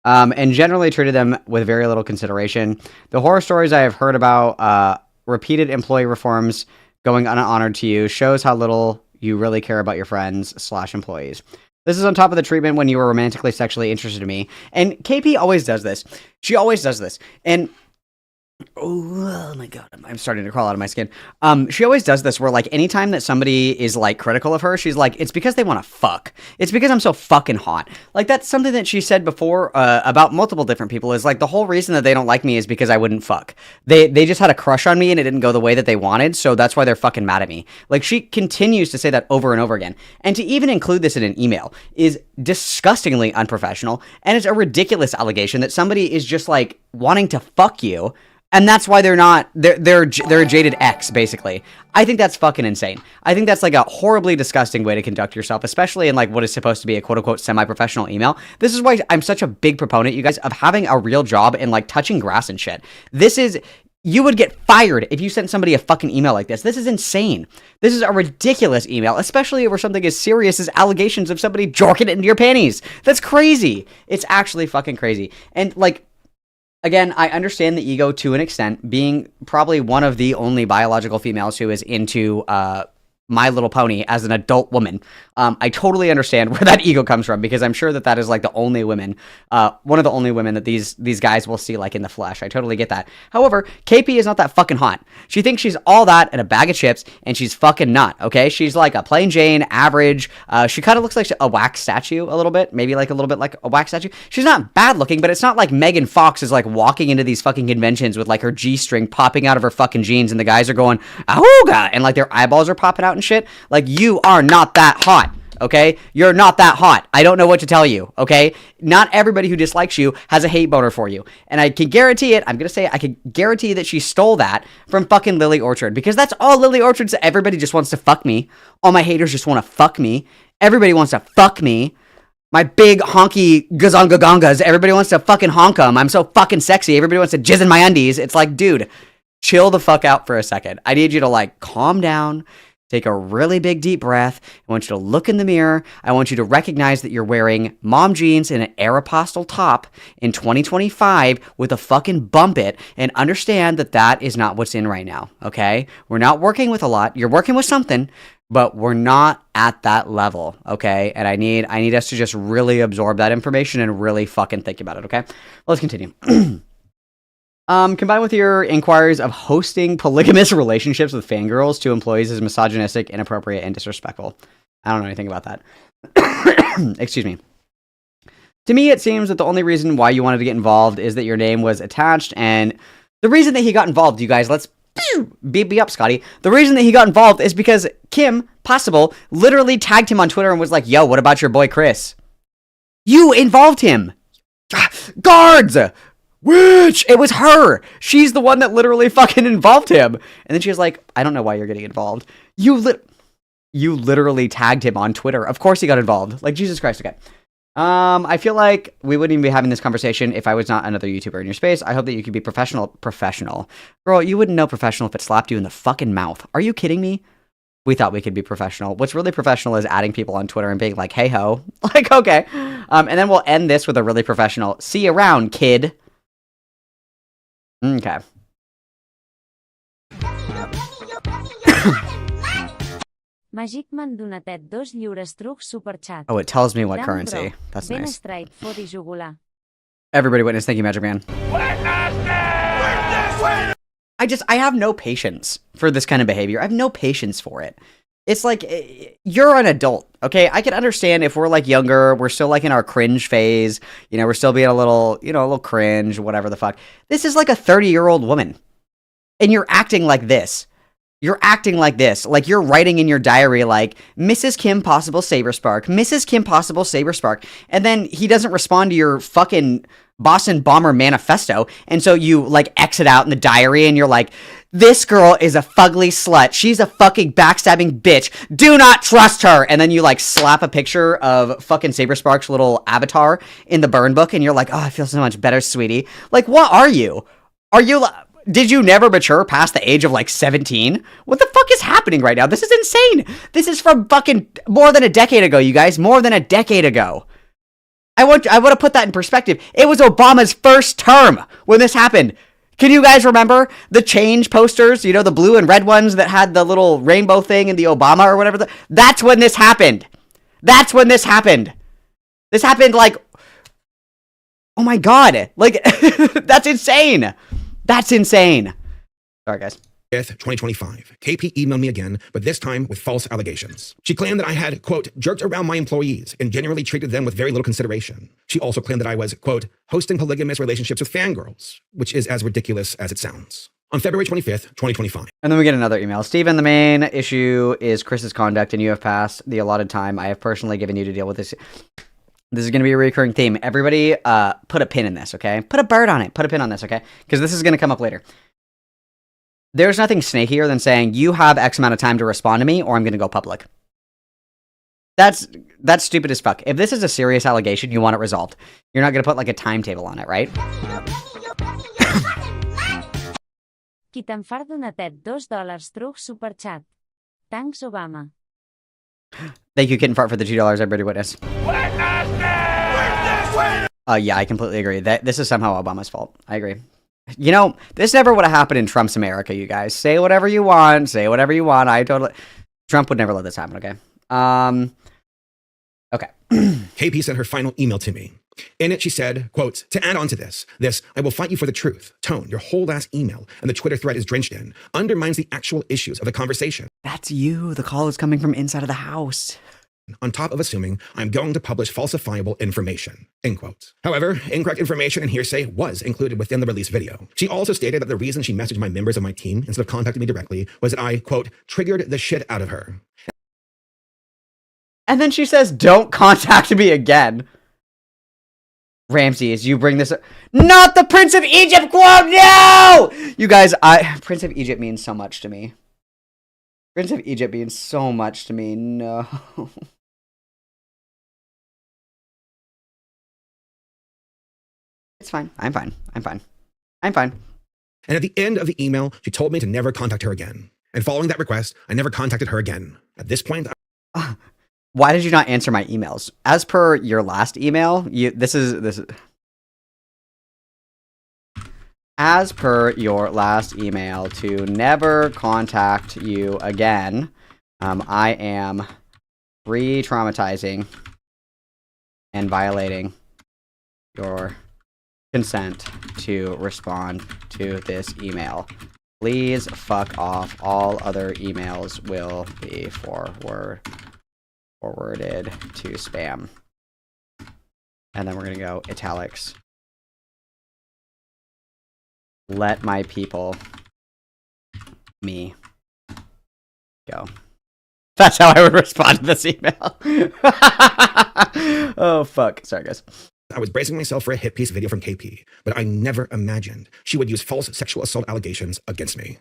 and generally treated them with very little consideration. The horror stories I have heard about repeated employee reforms going unhonored to you shows how little you really care about your friends/employees. This is on top of the treatment when you were romantically, sexually interested in me. And KP always does this. She always does this. And oh my god, I'm starting to crawl out of my skin. She always does this where, like, anytime that somebody is, like, critical of her, she's like, it's because they want to fuck. It's because I'm so fucking hot. Like, that's something that she said before about multiple different people, is like, the whole reason that they don't like me is because I wouldn't fuck. They just had a crush on me and it didn't go the way that they wanted, so that's why they're fucking mad at me. Like, she continues to say that over and over again. And to even include this in an email is disgustingly unprofessional, and it's a ridiculous allegation that somebody is just, like, wanting to fuck you. And that's why they're a jaded ex, basically. I think that's fucking insane. I think that's like a horribly disgusting way to conduct yourself, especially in like what is supposed to be a quote-unquote semi-professional email. This is why I'm such a big proponent, you guys, of having a real job and like touching grass and shit. You would get fired if you sent somebody a fucking email like this. This is insane. This is a ridiculous email, especially over something as serious as allegations of somebody jorking it into your panties. That's crazy. It's actually fucking crazy. And like, again, I understand the ego to an extent, being probably one of the only biological females who is into My Little Pony as an adult woman. I totally understand where that ego comes from, because I'm sure that is like the only women, one of the only women that these guys will see like in the flesh. I totally get that. However, KP is not that fucking hot. She thinks she's all that in a bag of chips, and she's fucking not, okay? She's like a plain Jane, average. She kind of looks like a wax statue a little bit, maybe like a little bit like a wax statue. She's not bad looking, but it's not like Megan Fox is like walking into these fucking conventions with like her G-string popping out of her fucking jeans, and the guys are going, "Ahooga!" and like their eyeballs are popping out and shit. Like, you are not that hot. okay? You're not that hot. I don't know what to tell you, okay? Not everybody who dislikes you has a hate boner for you. And I can guarantee it, I can guarantee that she stole that from fucking Lily Orchard, because that's all Lily Orchard said. Everybody just wants to fuck me. All my haters just want to fuck me. Everybody wants to fuck me. My big honky gazongagongas, everybody wants to fucking honk them. I'm so fucking sexy. Everybody wants to jizz in my undies. It's like, dude, chill the fuck out for a second. I need you to like calm down, take a really big deep breath. I want you to look in the mirror. I want you to recognize that you're wearing mom jeans and an Aeropostale top in 2025 with a fucking bump it, and understand that that is not what's in right now, okay? We're not working with a lot. You're working with something, but we're not at that level, okay? And I need us to just really absorb that information and really fucking think about it, okay? Let's continue. Combined with your inquiries of hosting polygamous relationships with fangirls to employees is misogynistic, inappropriate, and disrespectful. I don't know anything about that. Excuse me. To me, it seems that the only reason why you wanted to get involved is that your name was attached, and the reason that he got involved, you guys, let's beat me up, Scotty. The reason that he got involved is because Kim Possible literally tagged him on Twitter and was like, yo, what about your boy Chris? You involved him. Guards! Witch! It was her. She's the one that literally fucking involved him. And then she was like, I don't know why you're getting involved. You literally tagged him on Twitter. Of course he got involved. Like, Jesus Christ, okay. I feel like we wouldn't even be having this conversation if I was not another YouTuber in your space. I hope that you could be professional. Girl, you wouldn't know professional if it slapped you in the fucking mouth. Are you kidding me? We thought we could be professional. What's really professional is adding people on Twitter and being like, hey ho. Like, okay. And then we'll end this with a really professional, see you around, kid. Okay. Magicman donatet 2 lliures trucs superchat. Oh, it tells me what Dan currency. Bro, That's Ben nice. Straight, foti jugular. Everybody witness. Thank you, Magic Man. I have no patience for this kind of behavior. I have no patience for it. It's like, you're an adult, okay? I can understand if we're like younger, we're still like in our cringe phase, you know, we're still being a little cringe, whatever the fuck. This is like a 30-year-old woman. And you're acting like this. You're acting like this. Like you're writing in your diary like, Mrs. Kim Possible Saberspark, Mrs. Kim Possible Saberspark. And then he doesn't respond to your fucking Boston Bomber manifesto. And so you like exit out in the diary and you're like, this girl is a fugly slut. She's a fucking backstabbing bitch. Do not trust her. And then you like slap a picture of fucking Saberspark's little avatar in the burn book. And you're like, oh, I feel so much better, sweetie. Like, what are you? Did you never mature past the age of like 17? What the fuck is happening right now? This is insane. This is from fucking more than a decade ago, you guys. More than a decade ago. I want to put that in perspective. It was Obama's first term when this happened. Can you guys remember the change posters? You know, the blue and red ones that had the little rainbow thing in the Obama or whatever. That's when this happened. That's when this happened. This happened like, oh my God. Like, that's insane. That's insane. Sorry, guys. 2025. KP emailed me again, but this time with false allegations. She claimed that I had, quote, jerked around my employees and generally treated them with very little consideration. She also claimed that I was, quote, hosting polygamous relationships with fangirls, which is as ridiculous as it sounds. On February 25th, 2025. And then we get another email. Steven, the main issue is Chris's conduct, and you have passed the allotted time I have personally given you to deal with this. This is going to be a recurring theme. Everybody put a pin in this, okay? Put a bird on it. Put a pin on this, okay? Because this is going to come up later. There's nothing snakier than saying, you have X amount of time to respond to me, or I'm going to go public. That's stupid as fuck. If this is a serious allegation, you want it resolved. You're not going to put, like, a timetable on it, right? Kitanfar donatet $2 trucs superchat. Thanks, Obama. Thank you, Kitten Fart, for the $2. Everybody witness. Yeah, I completely agree. This is somehow Obama's fault. I agree. You know, this never would have happened in Trump's America, you guys. Say whatever you want. Say whatever you want. Trump would never let this happen, okay? Okay. KP sent her final email to me. In it, she said, quote, to add on to this, I will fight you for the truth. Tone, your whole ass email and the Twitter thread is drenched in, undermines the actual issues of the conversation. That's you. The call is coming from inside of the house. On top of assuming I'm going to publish falsifiable information, end quote. However, incorrect information and hearsay was included within the released video. She also stated that the reason she messaged my members of my team instead of contacting me directly was that I, quote, triggered the shit out of her. And then she says, don't contact me again. Ramses, you bring this up. Not the Prince of Egypt quote, no! You guys, Prince of Egypt means so much to me. Prince of Egypt means so much to me, no. It's fine, I'm fine, I'm fine. I'm fine. And at the end of the email, she told me to never contact her again. And following that request, I never contacted her again. At this point, why did you not answer my emails? As per your last email, this is as per your last email to never contact you again. I am re-traumatizing and violating your consent to respond to this email. Please fuck off. All other emails will be forwarded to spam. And then we're gonna go italics. Let my people, me, go. That's how I would respond to this email. Oh, fuck. Sorry, guys. I was bracing myself for a hit piece video from KP, but I never imagined she would use false sexual assault allegations against me.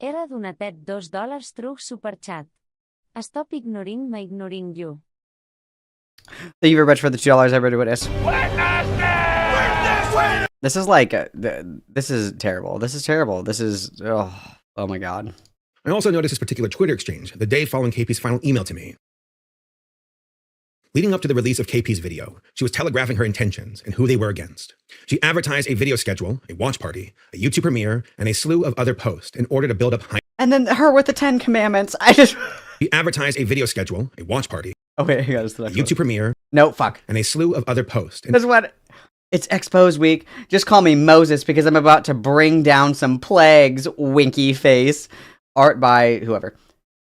Era donatet $2 through Superchat. Stop ignoring my ignoring you. Thank you very much for the $2, everybody. What is? This is like, this is terrible. This is terrible. This is, oh my god. I also noticed this particular Twitter exchange the day following KP's final email to me. Leading up to the release of KP's video, she was telegraphing her intentions and who they were against. She advertised a video schedule, a watch party, a YouTube premiere, and a slew of other posts in order to build up hype. And then her with the 10 commandments. She advertised a video schedule, a watch party, oh wait, you got this. a YouTube premiere, no, fuck. and a slew of other posts. This is what... It's Expose Week. Just call me Moses because I'm about to bring down some plagues, winky face. Art by whoever.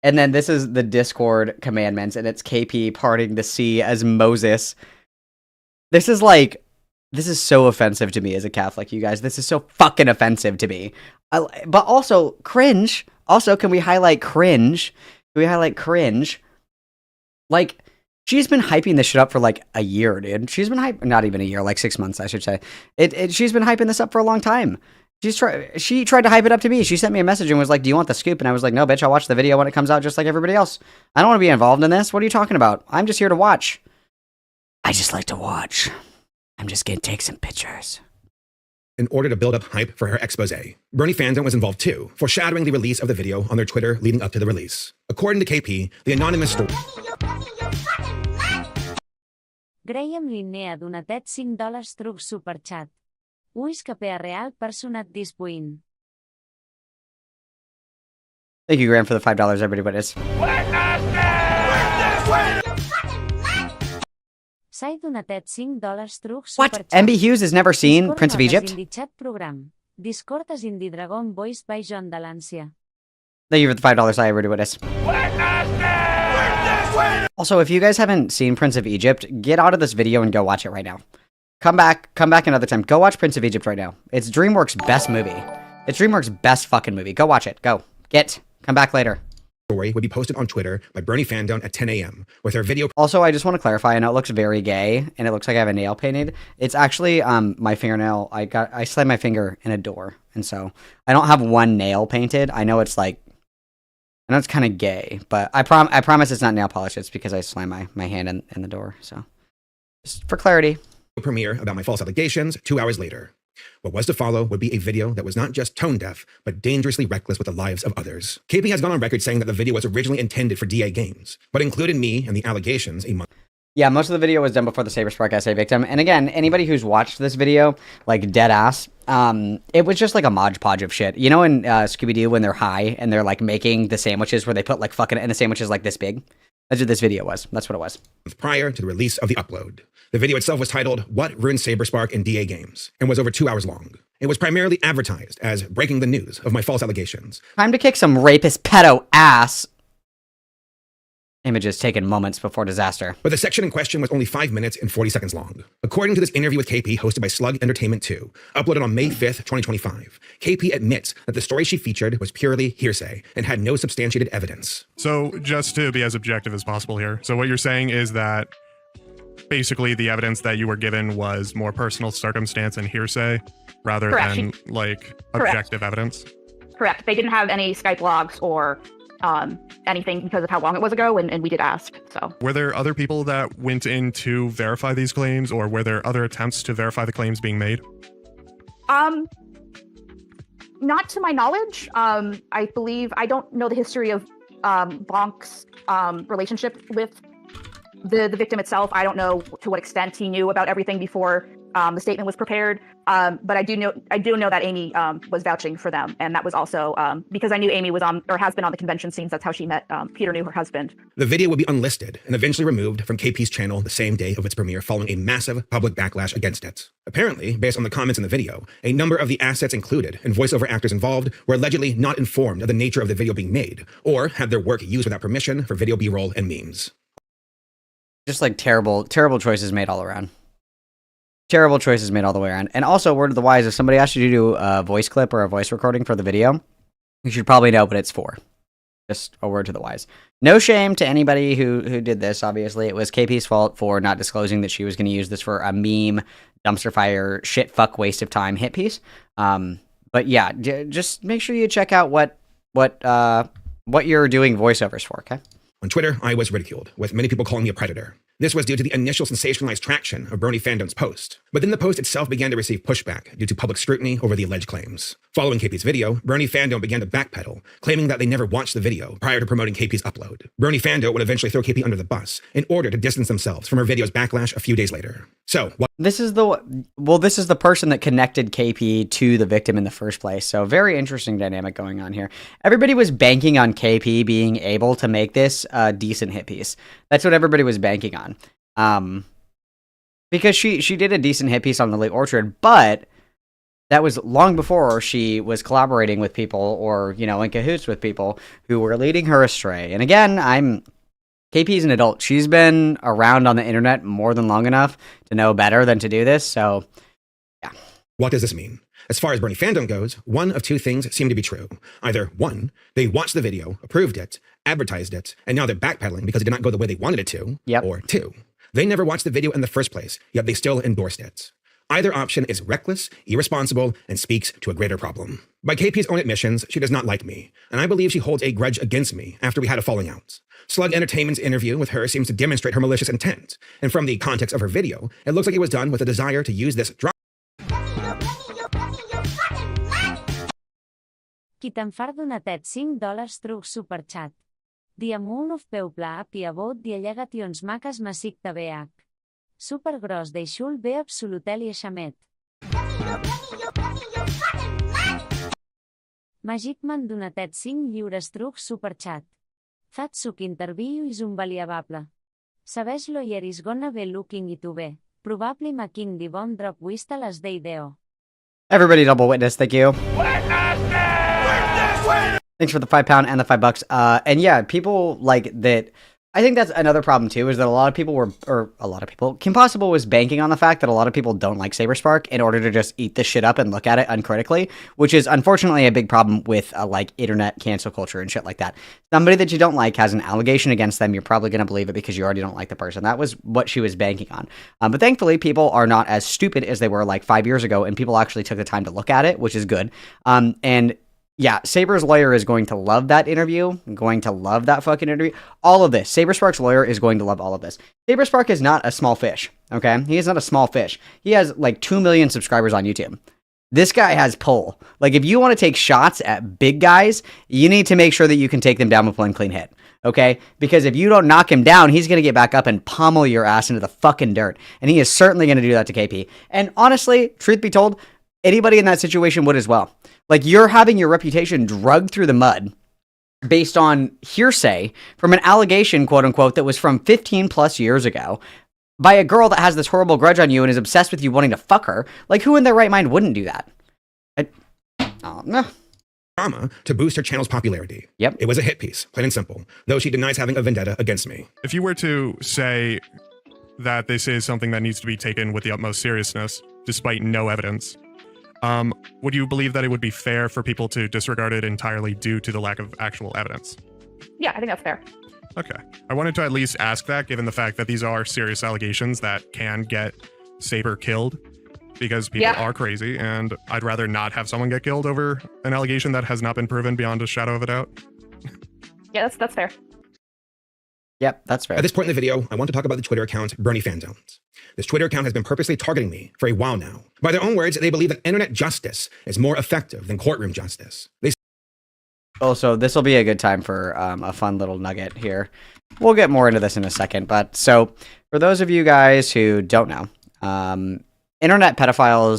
And then this is the Discord commandments, and it's KP parting the sea as Moses. This is so offensive to me as a Catholic, you guys. This is so fucking offensive to me. But also, cringe. Also, can we highlight cringe? Can we highlight cringe? Like, she's been hyping this shit up for like a year, dude. She's been not even a year, like 6 months, I should say. She's been hyping this up for a long time. She tried to hype it up to me. She sent me a message and was like, do you want the scoop? And I was like, no, bitch, I'll watch the video when it comes out just like everybody else. I don't want to be involved in this. What are you talking about? I'm just here to watch. I just like to watch. I'm just gonna take some pictures. In order to build up hype for her expose. Bernie fandom was involved too, foreshadowing the release of the video on their Twitter leading up to the release. According to KP, the anonymous story... Graham Linnea donatet $5 through Superchat. Uis capea real personat disbuin. Thank you, Graham, for the $5, everybody, but it's... Sai donatet $5 through Superchat. What? MB Hughes has never seen Prince of Egypt? Discord chat program. Discord as Indie Dragon voiced by John Dalancia. Thank you for the $5, I everybody, but it's... Also, if you guys haven't seen Prince of Egypt, get out of this video and go watch it right now. Come back another time. Go watch Prince of Egypt right now. It's DreamWorks' best movie. It's DreamWorks' best fucking movie. Go watch it. Go. Come back later. Story would be posted on Twitter by Bernie Fandom at 10 a.m. with her video. Also, I just want to clarify, I know it looks very gay, and it looks like I have a nail painted. It's actually my fingernail. I slammed my finger in a door, and so I don't have one nail painted. I know it's like, I know it's kind of gay, but I promise it's not nail polish. It's because I slammed my hand in the door. So, just for clarity. Premiere about my false allegations 2 hours later. What was to follow would be a video that was not just tone deaf, but dangerously reckless with the lives of others. KP has gone on record saying that the video was originally intended for DA Games, but included me and the allegations a month. Yeah, most of the video was done before the Saberspark essay victim. And again, anybody who's watched this video, like dead ass, it was just like a Mod Podge of shit. You know in Scooby-Doo when they're high and they're like making the sandwiches where they put like fucking, and the sandwich is like this big? That's what this video was. That's what it was. Prior to the release of the upload. The video itself was titled, What Ruined Saberspark in DA Games, and was over 2 hours long. It was primarily advertised as breaking the news of my false allegations. Time to kick some rapist pedo ass. Images taken moments before disaster. But the section in question was only 5 minutes and 40 seconds long. According to this interview with KP hosted by Slug Entertainment 2, uploaded on May 5th, 2025, KP admits that the story she featured was purely hearsay and had no substantiated evidence. So just to be as objective as possible here. So what you're saying is that basically the evidence that you were given was more personal circumstance and hearsay rather Correct. than like Correct. objective evidence? Correct. They didn't have any Skype logs or anything because of how long it was ago, and we did ask. So Were there other people that went in to verify these claims, or were there other attempts to verify the claims being made? not to my knowledge. I believe I don't know the history of Bonk's relationship with the victim itself. I don't know to what extent he knew about everything before the statement was prepared. But I do know that Amy was vouching for them, and that was also because I knew Amy was on or has been on the convention scenes. That's how she met. Peter knew her husband. The video would be unlisted and eventually removed from KP's channel the same day of its premiere, following a massive public backlash against it. Apparently, based on the comments in the video, a number of the assets included and voiceover actors involved were allegedly not informed of the nature of the video being made, or had their work used without permission for video B-roll and memes. Just like terrible choices made all around. Terrible choices made all the way around. And also, word of the wise, if somebody asked you to do a voice clip or a voice recording for the video, you should probably know what it's for. Just a word to the wise. No shame to anybody who did this, obviously. It was KP's fault for not disclosing that she was going to use this for a meme, dumpster fire, shit, fuck, waste of time hit piece. But yeah, just make sure you check out what you're doing voiceovers for, okay? On Twitter, I was ridiculed, with many people calling me a predator. This was due to the initial sensationalized traction of Bernie Fandom's post, but then the post itself began to receive pushback due to public scrutiny over the alleged claims. Following KP's video, Bernie Fandom began to backpedal, claiming that they never watched the video prior to promoting KP's upload. Bernie Fandom would eventually throw KP under the bus in order to distance themselves from her video's backlash a few days later. So, this is the person that connected KP to the victim in the first place. So very interesting dynamic going on here. Everybody was banking on KP being able to make this a decent hit piece. That's what everybody was banking on. Because she did a decent hit piece on the Late Orchard, but that was long before she was collaborating with people or, in cahoots with people who were leading her astray. And again, KP's an adult. She's been around on the internet more than long enough to know better than to do this. So, yeah. What does this mean? As far as Bernie Fandom goes, one of two things seem to be true. Either one, they watched the video, approved it, advertised it, and now they're backpedaling because it did not go the way they wanted it to. Yep. Or two, they never watched the video in the first place, yet they still endorsed it. Either option is reckless, irresponsible, and speaks to a greater problem. By KP's own admissions, she does not like me, and I believe she holds a grudge against me after we had a falling out. Slug Entertainment's interview with her seems to demonstrate her malicious intent, and from the context of her video, it looks like it was done with a desire to use this drop. Qui te'n far donatet $5 truc superchat. Diamunt of peuple api abot diallegations maques massic tabeac. Supergros deixul bé absolutel i eixamet. Magic man donatet 5 lliures truc superchat. Fat suc interview is unvaluable. Sabes lawyer is gonna be looking into be. Probably making the bomb drop whistle as they do. Everybody double witness, thank you. Thanks for the £5 and the $5. And yeah, people like that. I think that's another problem too, is that Kim Possible was banking on the fact that a lot of people don't like Saberspark in order to just eat this shit up and look at it uncritically, which is unfortunately a big problem with like internet cancel culture and shit like that. Somebody that you don't like has an allegation against them, you're probably going to believe it because you already don't like the person. That was what she was banking on. But thankfully, people are not as stupid as they were like 5 years ago, and people actually took the time to look at it, which is good. And yeah, Saber's lawyer is going to love that interview, going to love that fucking interview. All of this. Saberspark's lawyer is going to love all of this. Saberspark is not a small fish, okay? He is not a small fish. He has like 2 million subscribers on YouTube. This guy has pull. Like, if you want to take shots at big guys, you need to make sure that you can take them down with one clean hit, okay? Because if you don't knock him down, he's going to get back up and pummel your ass into the fucking dirt. And he is certainly going to do that to KP. And honestly, truth be told, anybody in that situation would as well. Like, you're having your reputation drugged through the mud based on hearsay from an allegation, quote unquote, that was from 15 plus years ago by a girl that has this horrible grudge on you and is obsessed with you wanting to fuck her. Like, who in their right mind wouldn't do that? No. drama to boost her channel's popularity. Yep. It was a hit piece, plain and simple, though she denies having a vendetta against me. If you were to say that this is something that needs to be taken with the utmost seriousness, despite no evidence, would you believe that it would be fair for people to disregard it entirely due to the lack of actual evidence? Yeah, I think that's fair. Okay. I wanted to at least ask that, given the fact that these are serious allegations that can get Saber killed, because people are crazy, and I'd rather not have someone get killed over an allegation that has not been proven beyond a shadow of a doubt. Yeah, that's fair. Yep, that's fair. At this point in the video, I want to talk about the Twitter account Bernie Fandones. This Twitter account has been purposely targeting me for a while now. By their own words, they believe that internet justice is more effective than courtroom justice. They Also, this will be a good time for a fun little nugget here. We'll get more into this in a second, but so for those of you guys who don't know, internet pedophile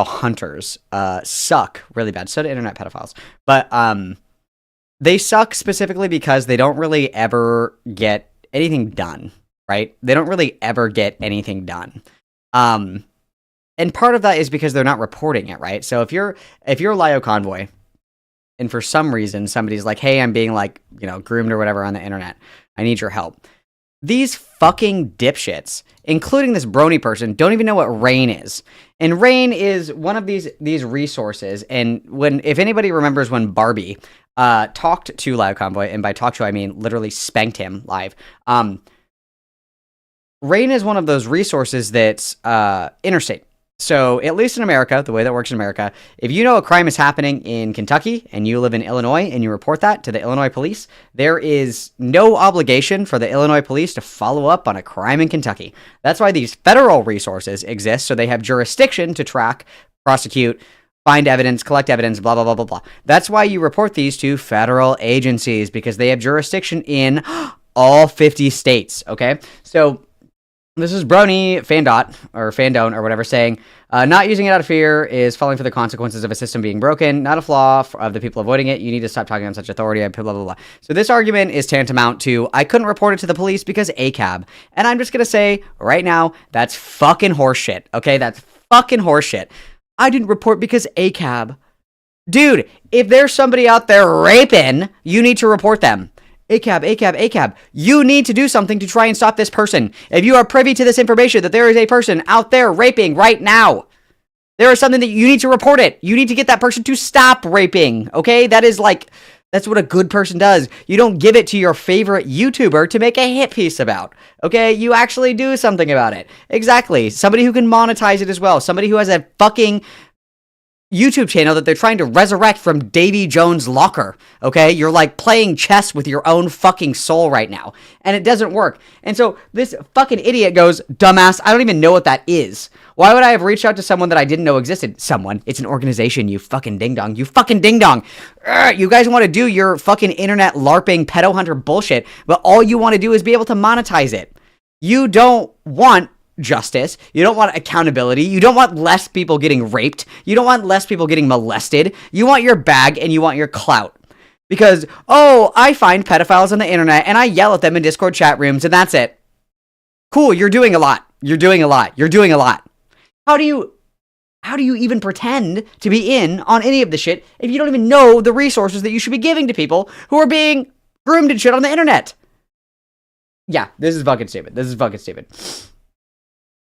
hunters suck really bad. So do internet pedophiles, but they suck specifically because they don't really ever get anything done, right? They don't really ever get anything done. And part of that is because they're not reporting it, right? So if you're Lio Convoy, and for some reason somebody's like, hey, I'm being like, groomed or whatever on the internet, I need your help. These fucking dipshits, including this brony person, don't even know what RAIN is. And RAIN is one of these resources. And if anybody remembers when Barbie talked to Lio Convoy, and by talk to I mean literally spanked him live, RAIN is one of those resources that's interstate. So, at least in America, the way that works in America, if you know a crime is happening in Kentucky and you live in Illinois and you report that to the Illinois police, there is no obligation for the Illinois police to follow up on a crime in Kentucky. That's why these federal resources exist, so they have jurisdiction to track, prosecute, find evidence, collect evidence, blah, blah, blah, blah, blah. That's why you report these to federal agencies, because they have jurisdiction in all 50 states, okay? So, this is Brony Fandone or whatever saying, not using it out of fear is falling for the consequences of a system being broken, not a flaw of the people avoiding it. You need to stop talking on such authority, blah, blah, blah. So this argument is tantamount to, I couldn't report it to the police because ACAB. And I'm just going to say right now, that's fucking horseshit, okay? That's fucking horseshit. I didn't report because ACAB. Dude, if there's somebody out there raping, you need to report them. ACAB. You need to do something to try and stop this person. If you are privy to this information that there is a person out there raping right now, there is something that you need to report it. You need to get that person to stop raping, okay? That's what a good person does. You don't give it to your favorite YouTuber to make a hit piece about, okay? You actually do something about it. Exactly. Somebody who can monetize it as well. Somebody who has a fucking YouTube channel that they're trying to resurrect from Davy Jones' locker, okay? You're like playing chess with your own fucking soul right now, and it doesn't work. And so this fucking idiot goes, dumbass, I don't even know what that is. Why would I have reached out to someone that I didn't know existed? Someone. It's an organization, you fucking ding-dong. You fucking ding-dong. You guys want to do your fucking internet LARPing pedo hunter bullshit, but all you want to do is be able to monetize it. You don't want justice. You don't want accountability. You don't want less people getting raped. You don't want less people getting molested. You want your bag and you want your clout. Because, I find pedophiles on the internet and I yell at them in Discord chat rooms and that's it. Cool, you're doing a lot. How do you even pretend to be in on any of the shit if you don't even know the resources that you should be giving to people who are being groomed and shit on the internet? Yeah, this is fucking stupid.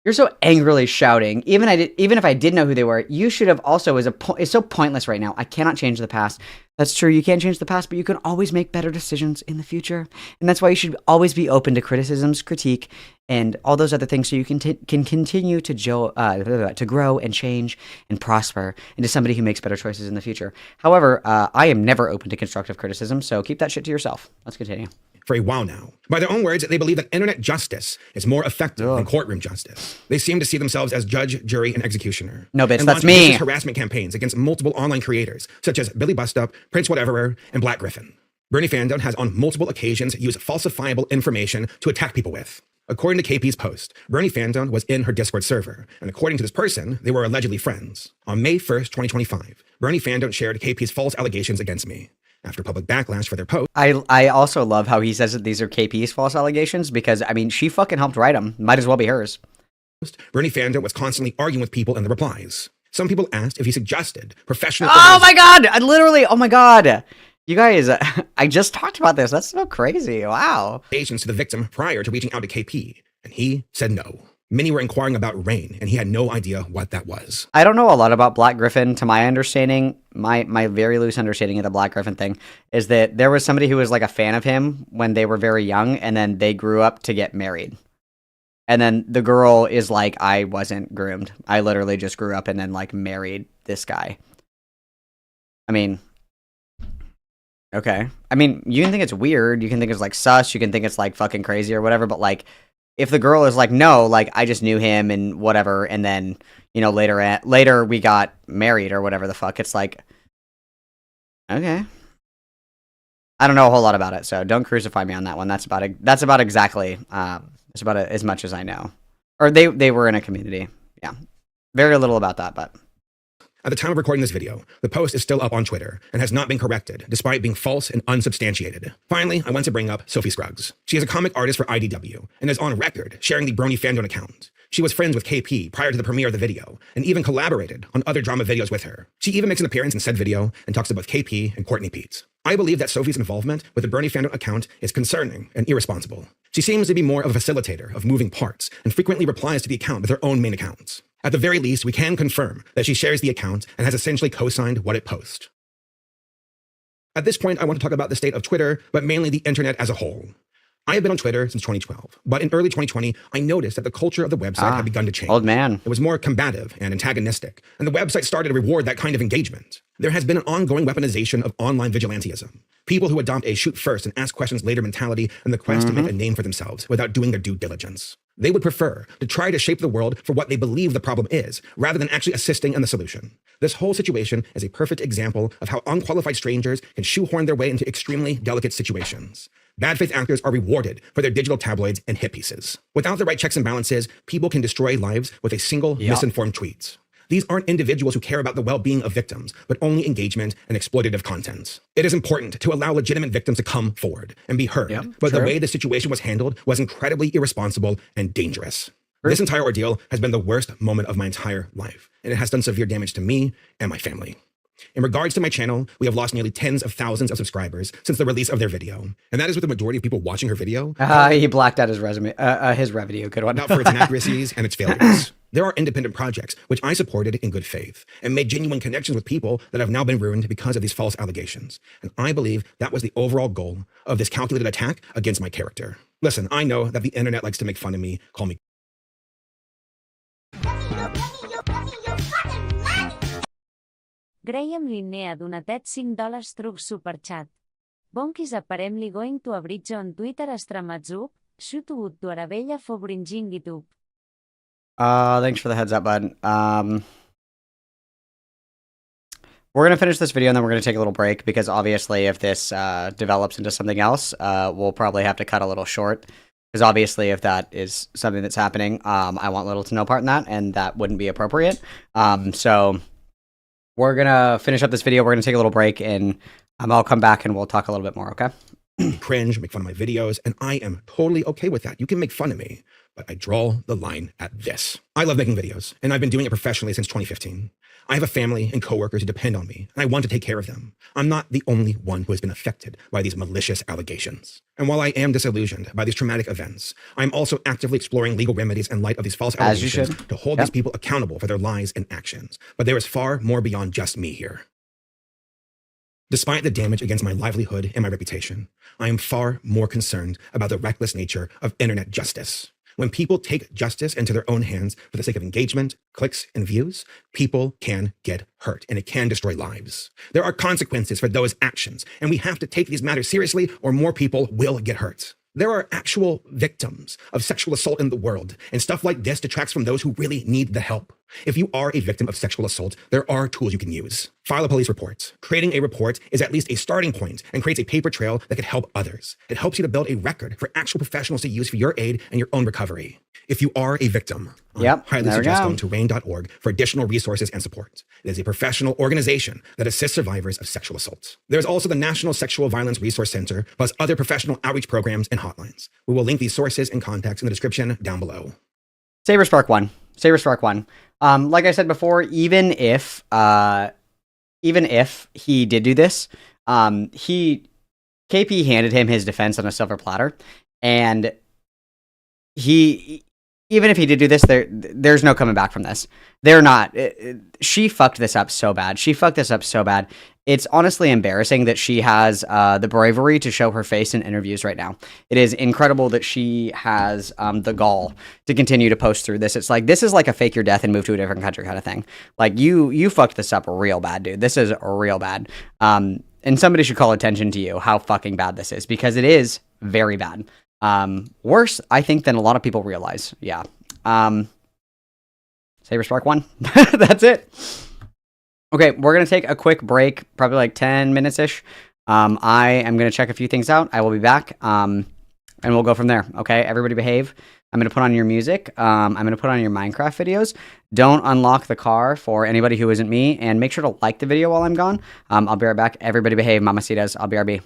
You're so angrily shouting. Even if I did know who they were, you should have also. It's so pointless right now. I cannot change the past. That's true. You can't change the past, but you can always make better decisions in the future. And that's why you should always be open to criticisms, critique, and all those other things, so you can continue to grow and change and prosper into somebody who makes better choices in the future. However, I am never open to constructive criticism, so keep that shit to yourself. Let's continue. For a while now. By their own words, they believe that internet justice is more effective than courtroom justice. They seem to see themselves as judge, jury, and executioner. No, bitch, and that's launch me. vicious harassment campaigns against multiple online creators, such as Billy Bustup, Prince Whatever, and Black Griffin. Bernie Fandone has on multiple occasions used falsifiable information to attack people with. According to KP's post, Bernie Fandone was in her Discord server, and according to this person, they were allegedly friends. On May 1st, 2025, Bernie Fandone shared KP's false allegations against me. After public backlash for their post, I also love how he says that these are KP's false allegations, because, I mean, she fucking helped write them. Might as well be hers. Bernie Fandone was constantly arguing with people in the replies. Some people asked if he suggested professional. Oh my god! I literally, oh my god. You guys, I just talked about this. That's so crazy. Wow. Agents to the victim prior to reaching out to KP, and he said no. Many were inquiring about Rain, and he had no idea what that was. I don't know a lot about Black Griffin. To my understanding, my very loose understanding of the Black Griffin thing is that there was somebody who was like a fan of him when they were very young, and then they grew up to get married. And then the girl is like, I wasn't groomed. I literally just grew up and then like married this guy. I mean, okay. I mean, you can think it's weird. You can think it's like sus. You can think it's like fucking crazy or whatever. But like, if the girl is like, no, like I just knew him and whatever, and then you know later we got married or whatever the fuck, it's like, okay. I don't know a whole lot about it, so don't crucify me on that one. That's about exactly. It's about as much as I know. Or they were in a community. Yeah, very little about that, but. At the time of recording this video, the post is still up on Twitter and has not been corrected, despite being false and unsubstantiated. Finally, I want to bring up Sophie Scruggs. She is a comic artist for IDW and is on record sharing the Brony Fandom account. She was friends with KP prior to the premiere of the video and even collaborated on other drama videos with her. She even makes an appearance in said video and talks to both KP and Courtney Pete. I believe that Sophie's involvement with the Brony Fandom account is concerning and irresponsible. She seems to be more of a facilitator of moving parts and frequently replies to the account with her own main account. At the very least, we can confirm that she shares the account and has essentially co-signed what it posts. At this point, I want to talk about the state of Twitter, but mainly the internet as a whole. I have been on Twitter since 2012, but in early 2020, I noticed that the culture of the website had begun to change. Old man. It was more combative and antagonistic, and the website started to reward that kind of engagement. There has been an ongoing weaponization of online vigilantism. People who adopt a shoot first and ask questions later mentality in the quest to make a name for themselves without doing their due diligence. They would prefer to try to shape the world for what they believe the problem is, rather than actually assisting in the solution. This whole situation is a perfect example of how unqualified strangers can shoehorn their way into extremely delicate situations. Bad faith actors are rewarded for their digital tabloids and hit pieces. Without the right checks and balances, people can destroy lives with a single misinformed tweet. These aren't individuals who care about the well-being of victims, but only engagement and exploitative content. It is important to allow legitimate victims to come forward and be heard, but the way the situation was handled was incredibly irresponsible and dangerous. This entire ordeal has been the worst moment of my entire life, and it has done severe damage to me and my family. In regards to my channel, we have lost nearly tens of thousands of subscribers since the release of their video. And that is with the majority of people watching her video. He blacked out his resume, his revenue. Good one. Not for its inaccuracies and its failures. There are independent projects which I supported in good faith and made genuine connections with people that have now been ruined because of these false allegations. And I believe that was the overall goal of this calculated attack against my character. Listen, I know that the internet likes to make fun of me, call me Graham Linnea donatet $5 truc superchat. Bonquis aparemly going to a bridge on Twitter Astramazup, shoot would to Arabella for bringing it up. Thanks for the heads up, bud. We're going to finish this video and then we're going to take a little break because obviously if this develops into something else, we'll probably have to cut a little short. Because obviously if that is something that's happening, I want little to no part in that and that wouldn't be appropriate. So we're going to finish up this video. We're going to take a little break and I'll come back and we'll talk a little bit more, okay? cringe, make fun of my videos, and I am totally okay with that. You can make fun of me, but I draw the line at this. I love making videos, and I've been doing it professionally since 2015. I have a family and coworkers who depend on me, and I want to take care of them. I'm not the only one who has been affected by these malicious allegations. And while I am disillusioned by these traumatic events, I'm also actively exploring legal remedies in light of these false allegations to hold these people accountable for their lies and actions. But there is far more beyond just me here. Despite the damage against my livelihood and my reputation, I am far more concerned about the reckless nature of internet justice. When people take justice into their own hands for the sake of engagement, clicks, and views, people can get hurt and it can destroy lives. There are consequences for those actions, and we have to take these matters seriously or more people will get hurt. There are actual victims of sexual assault in the world, and stuff like this detracts from those who really need the help. If you are a victim of sexual assault, there are tools you can use. File a police report. Creating a report is at least a starting point and creates a paper trail that could help others. It helps you to build a record for actual professionals to use for your aid and your own recovery. If you are a victim, I highly suggest going to rain.org for additional resources and support. It is a professional organization that assists survivors of sexual assault. There's also the National Sexual Violence Resource Center, plus other professional outreach programs and hotlines. We will link these sources and contacts in the description down below. Saberspark 1. Like I said before, even if he did do this, KP handed him his defense on a silver platter, and even if he did do this, there's no coming back from this. They're not. She fucked this up so bad. It's honestly embarrassing that she has the bravery to show her face in interviews right now. It is incredible that she has the gall to continue to post through this. It's like, this is like a fake your death and move to a different country kind of thing. Like, you fucked this up real bad, dude. This is real bad. And somebody should call attention to you how fucking bad this is, because it is very bad. Worse, I think, than a lot of people realize. Yeah. Saberspark 1. That's it. Okay, we're going to take a quick break, probably like 10 minutes-ish. I am going to check a few things out. I will be back, and we'll go from there. Okay, everybody behave. I'm going to put on your music. I'm going to put on your Minecraft videos. Don't unlock the car for anybody who isn't me, and make sure to like the video while I'm gone. I'll be right back. Everybody behave, mamacitas. I'll BRB.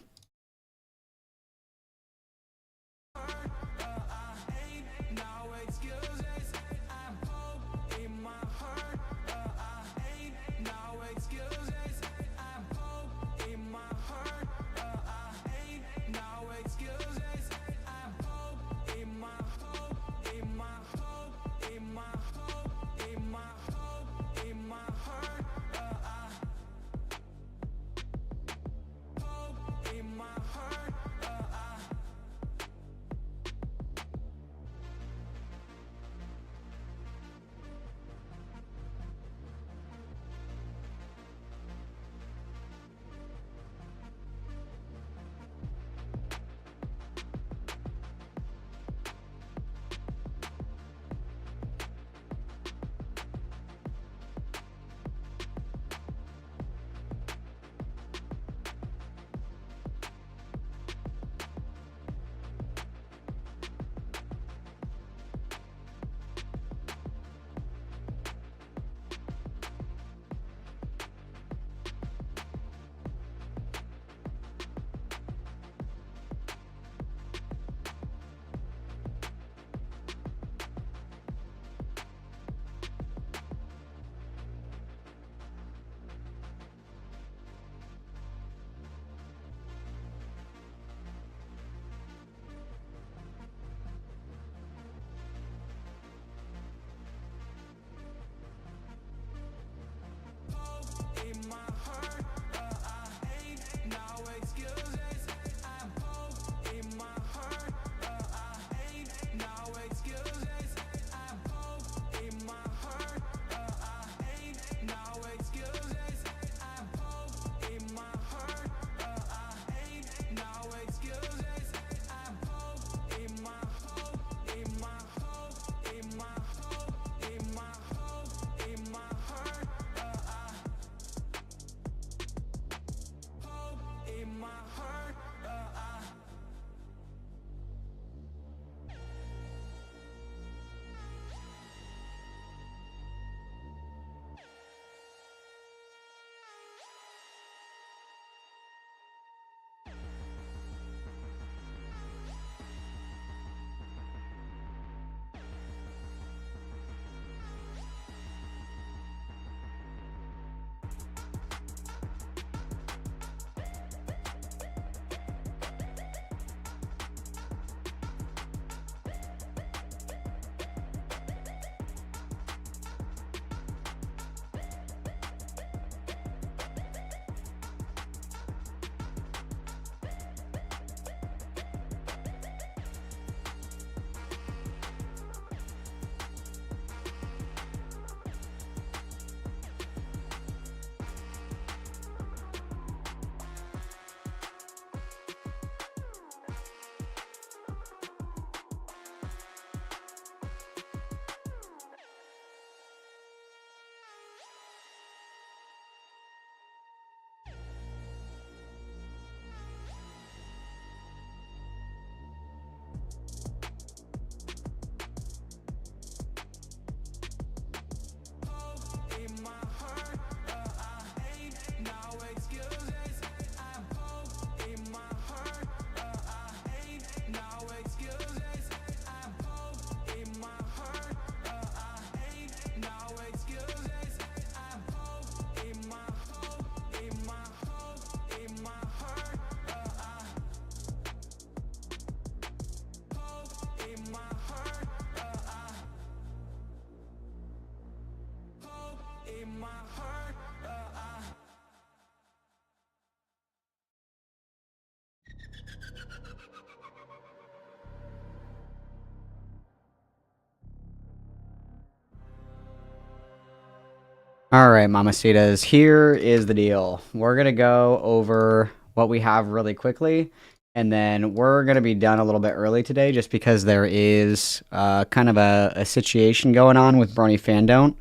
All right, Mamacitas, here is the deal. We're going to go over what we have really quickly, and then we're going to be done a little bit early today just because there is kind of a situation going on with Brony Fandom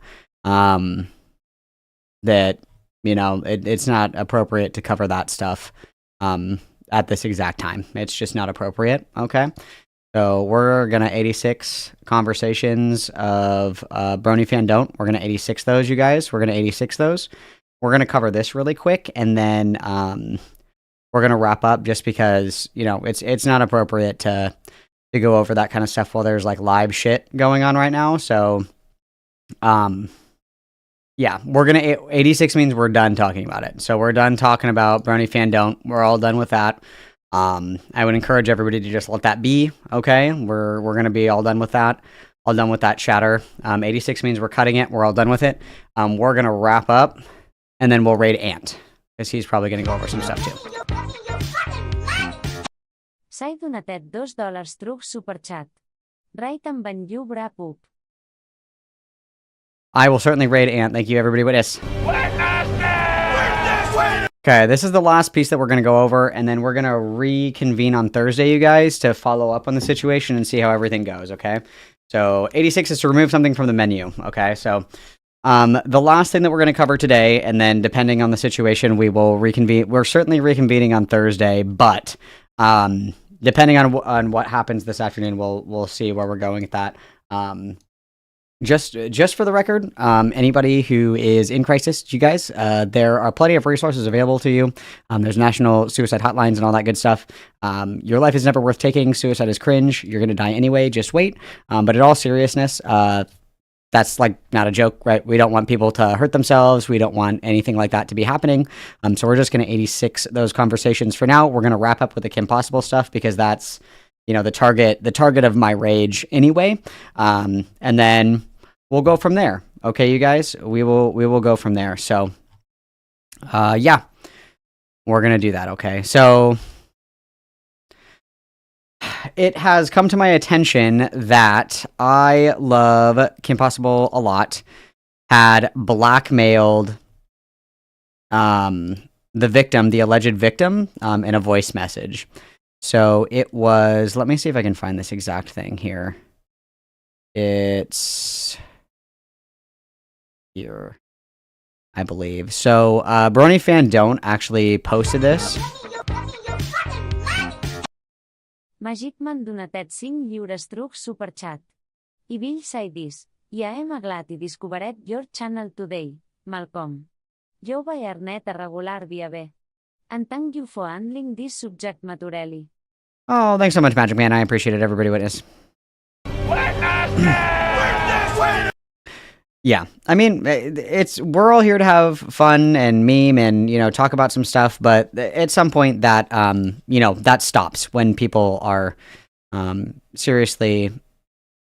that, you know, it's not appropriate to cover that stuff at this exact time. It's just not appropriate, okay? So we're going to 86 conversations of Brony Fandom. We're going to 86 those, you guys. We're going to 86 those. We're going to cover this really quick, and then we're going to wrap up just because, you know, it's not appropriate to go over that kind of stuff while there's, like, live shit going on right now. So, yeah, we're going to... 86 means we're done talking about it. So we're done talking about Brony Fandom. We're all done with that. I would encourage everybody to just let that be, okay? We're going to be all done with that. All done with that chatter. 86 means we're cutting it. We're all done with it. We're going to wrap up, and then we'll raid Ant, because he's probably going to go over some stuff, too. S'ha donatet $2 truc superchat. Right amb en Llu Brapup. I will certainly raid Ant. Thank you, everybody. Witness. Okay, this is the last piece that we're going to go over, and then we're going to reconvene on Thursday, you guys, to follow up on the situation and see how everything goes, okay? So 86 is to remove something from the menu, okay? So the last thing that we're going to cover today, and then depending on the situation, we will reconvene. We're certainly reconvening on Thursday, but depending on what happens this afternoon, we'll see where we're going with that. Just for the record, anybody who is in crisis, you guys, there are plenty of resources available to you. There's national suicide hotlines and all that good stuff. Your life is never worth taking. Suicide is cringe. You're going to die anyway. Just wait. But in all seriousness, that's like not a joke, right? We don't want people to hurt themselves. We don't want anything like that to be happening. So we're just going to 86 those conversations for now. We're going to wrap up with the Kim Possible stuff because that's, you know, the target of my rage anyway. And then we'll go from there. Okay, you guys, we will go from there. So, yeah, we're going to do that. Okay. So it has come to my attention that I love Kim Possible a lot, had blackmailed, the victim, the alleged victim, in a voice message. So it was, let me see if I can find this exact thing here. It's here, I believe. So, Brony Fandom actually posted this. Magic m'han donatet 5 lliures trucs superchat. I Bill Saidis, I hem aglat I discoveret your channel today, Malcolm. Jo vaig arnet a regular via B. And thank you for handling this subject maturely. Oh, thanks so much, Magic Man. I appreciate it, everybody. Witness. Yeah, I mean, we're all here to have fun and meme and, you know, talk about some stuff, but at some point that, you know, that stops when people are seriously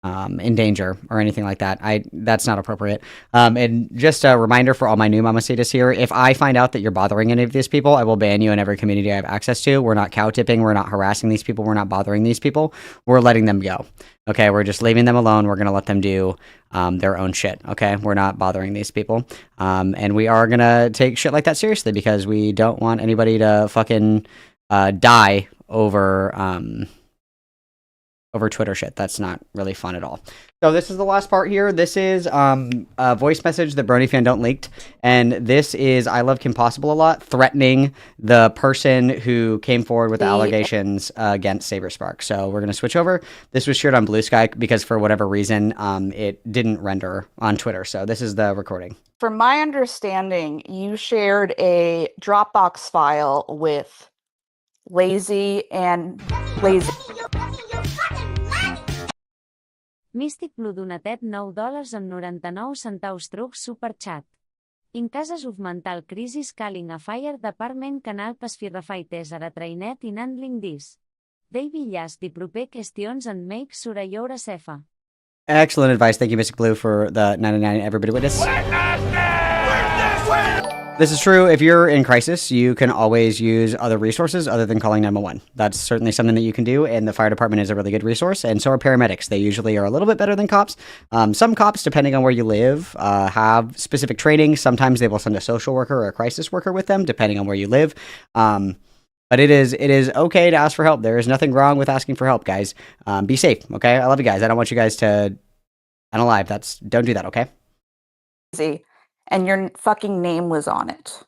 in danger or anything like that. That's not appropriate. And just a reminder for all my new Mamacitas here, if I find out that you're bothering any of these people, I will ban you in every community I have access to. We're not cow tipping. We're not harassing these people. We're not bothering these people. We're letting them go. Okay, we're just leaving them alone. We're going to let them do their own shit. Okay, we're not bothering these people. And we are going to take shit like that seriously because we don't want anybody to fucking die over Twitter shit. That's not really fun at all. So this is the last part here. This is a voice message that Brony Fandom leaked, and this is I love Kim Possible a lot, threatening the person who came forward with the allegations against Saberspark. So we're gonna switch over. This was shared on Blue Sky because for whatever reason it didn't render on Twitter. So this is the recording. From my understanding, you shared a Dropbox file with Lazy and Lazy. Mystic Blue donatet $9 amb 99 centaus trucs superchat. In cases of mental crisis calling a fire department canal pasfirrafaites ara trainet in handling this. David Llast I proper questions and make sure you're safe. Excellent advice. Thank you, Mystic Blue, for the 99. Everybody witness. This is true. If you're in crisis, you can always use other resources other than calling 911. That's certainly something that you can do, and the fire department is a really good resource, and so are paramedics. They usually are a little bit better than cops. Some cops, depending on where you live, have specific training. Sometimes they will send a social worker or a crisis worker with them, depending on where you live. But it is okay to ask for help. There is nothing wrong with asking for help, guys. Be safe, okay? I love you guys. I don't want you guys to unalive. Don't do that, okay? And your fucking name was on it.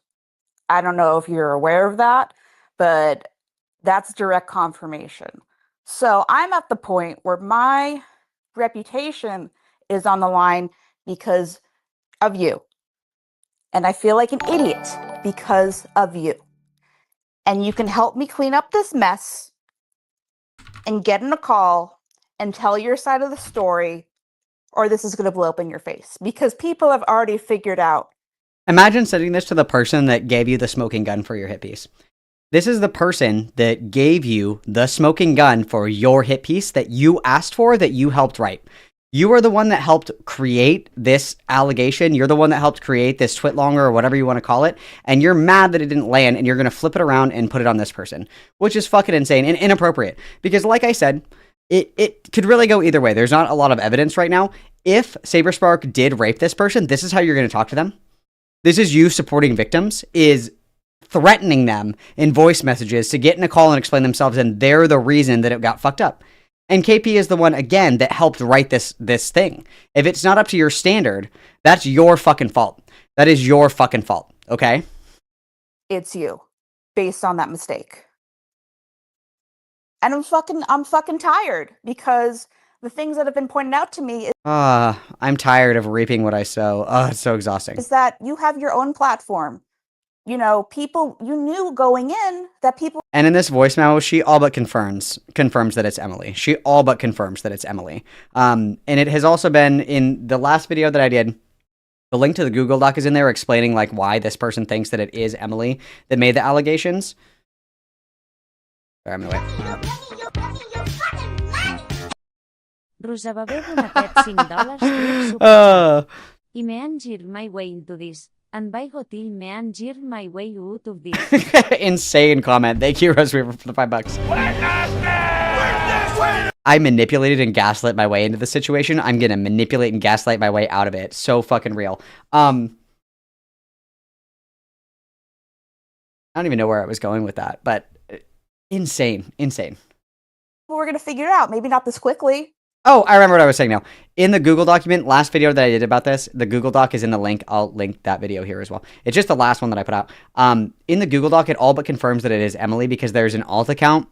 I don't know if you're aware of that, but that's direct confirmation. So I'm at the point where my reputation is on the line because of you. And I feel like an idiot because of you. And you can help me clean up this mess and get in a call and tell your side of the story, or this is going to blow up in your face, because people have already figured out. Imagine sending this to the person that gave you the smoking gun for your hit piece. This is the person that gave you the smoking gun for your hit piece that you asked for, that you helped write. You are the one that helped create this allegation. You're the one that helped create this twitlonger or whatever you want to call it. And you're mad that it didn't land, and you're going to flip it around and put it on this person, which is fucking insane and inappropriate. Because like I said, it could really go either way. There's not a lot of evidence right now. If Saberspark did rape this person, this is how you're going to talk to them. This is you supporting victims, is threatening them in voice messages to get in a call and explain themselves, and they're the reason that it got fucked up. And KP is the one, again, that helped write this thing. If it's not up to your standard, that's your fucking fault. That is your fucking fault, okay? It's you, based on that mistake. And I'm fucking tired, because the things that have been pointed out to me I'm tired of reaping what I sow. It's so exhausting. Is that you have your own platform. You know, people, you knew going in that people. And in this voicemail, she all but confirms that it's Emily. She all but confirms that it's Emily. And it has also been in the last video that I did. The link to the Google Doc is in there explaining like why this person thinks that it is Emily that made the allegations. Sorry, I'm gonna wait. Rosababé donat $5 super I me han gir my way into this. And by gotil me han gir my way out of this. Insane comment. Thank you, Rose Weaver, for the $5. I manipulated and gaslit my way into the situation. I'm gonna manipulate and gaslight my way out of it. So fucking real. I don't even know where I was going with that, but insane. We're going to figure it out. Maybe not this quickly. Oh, I remember what I was saying now. In the Google document, last video that I did about this, the Google Doc is in the link. I'll link that video here as well. It's just the last one that I put out. In the Google Doc, it all but confirms that it is Emily, because there's an alt account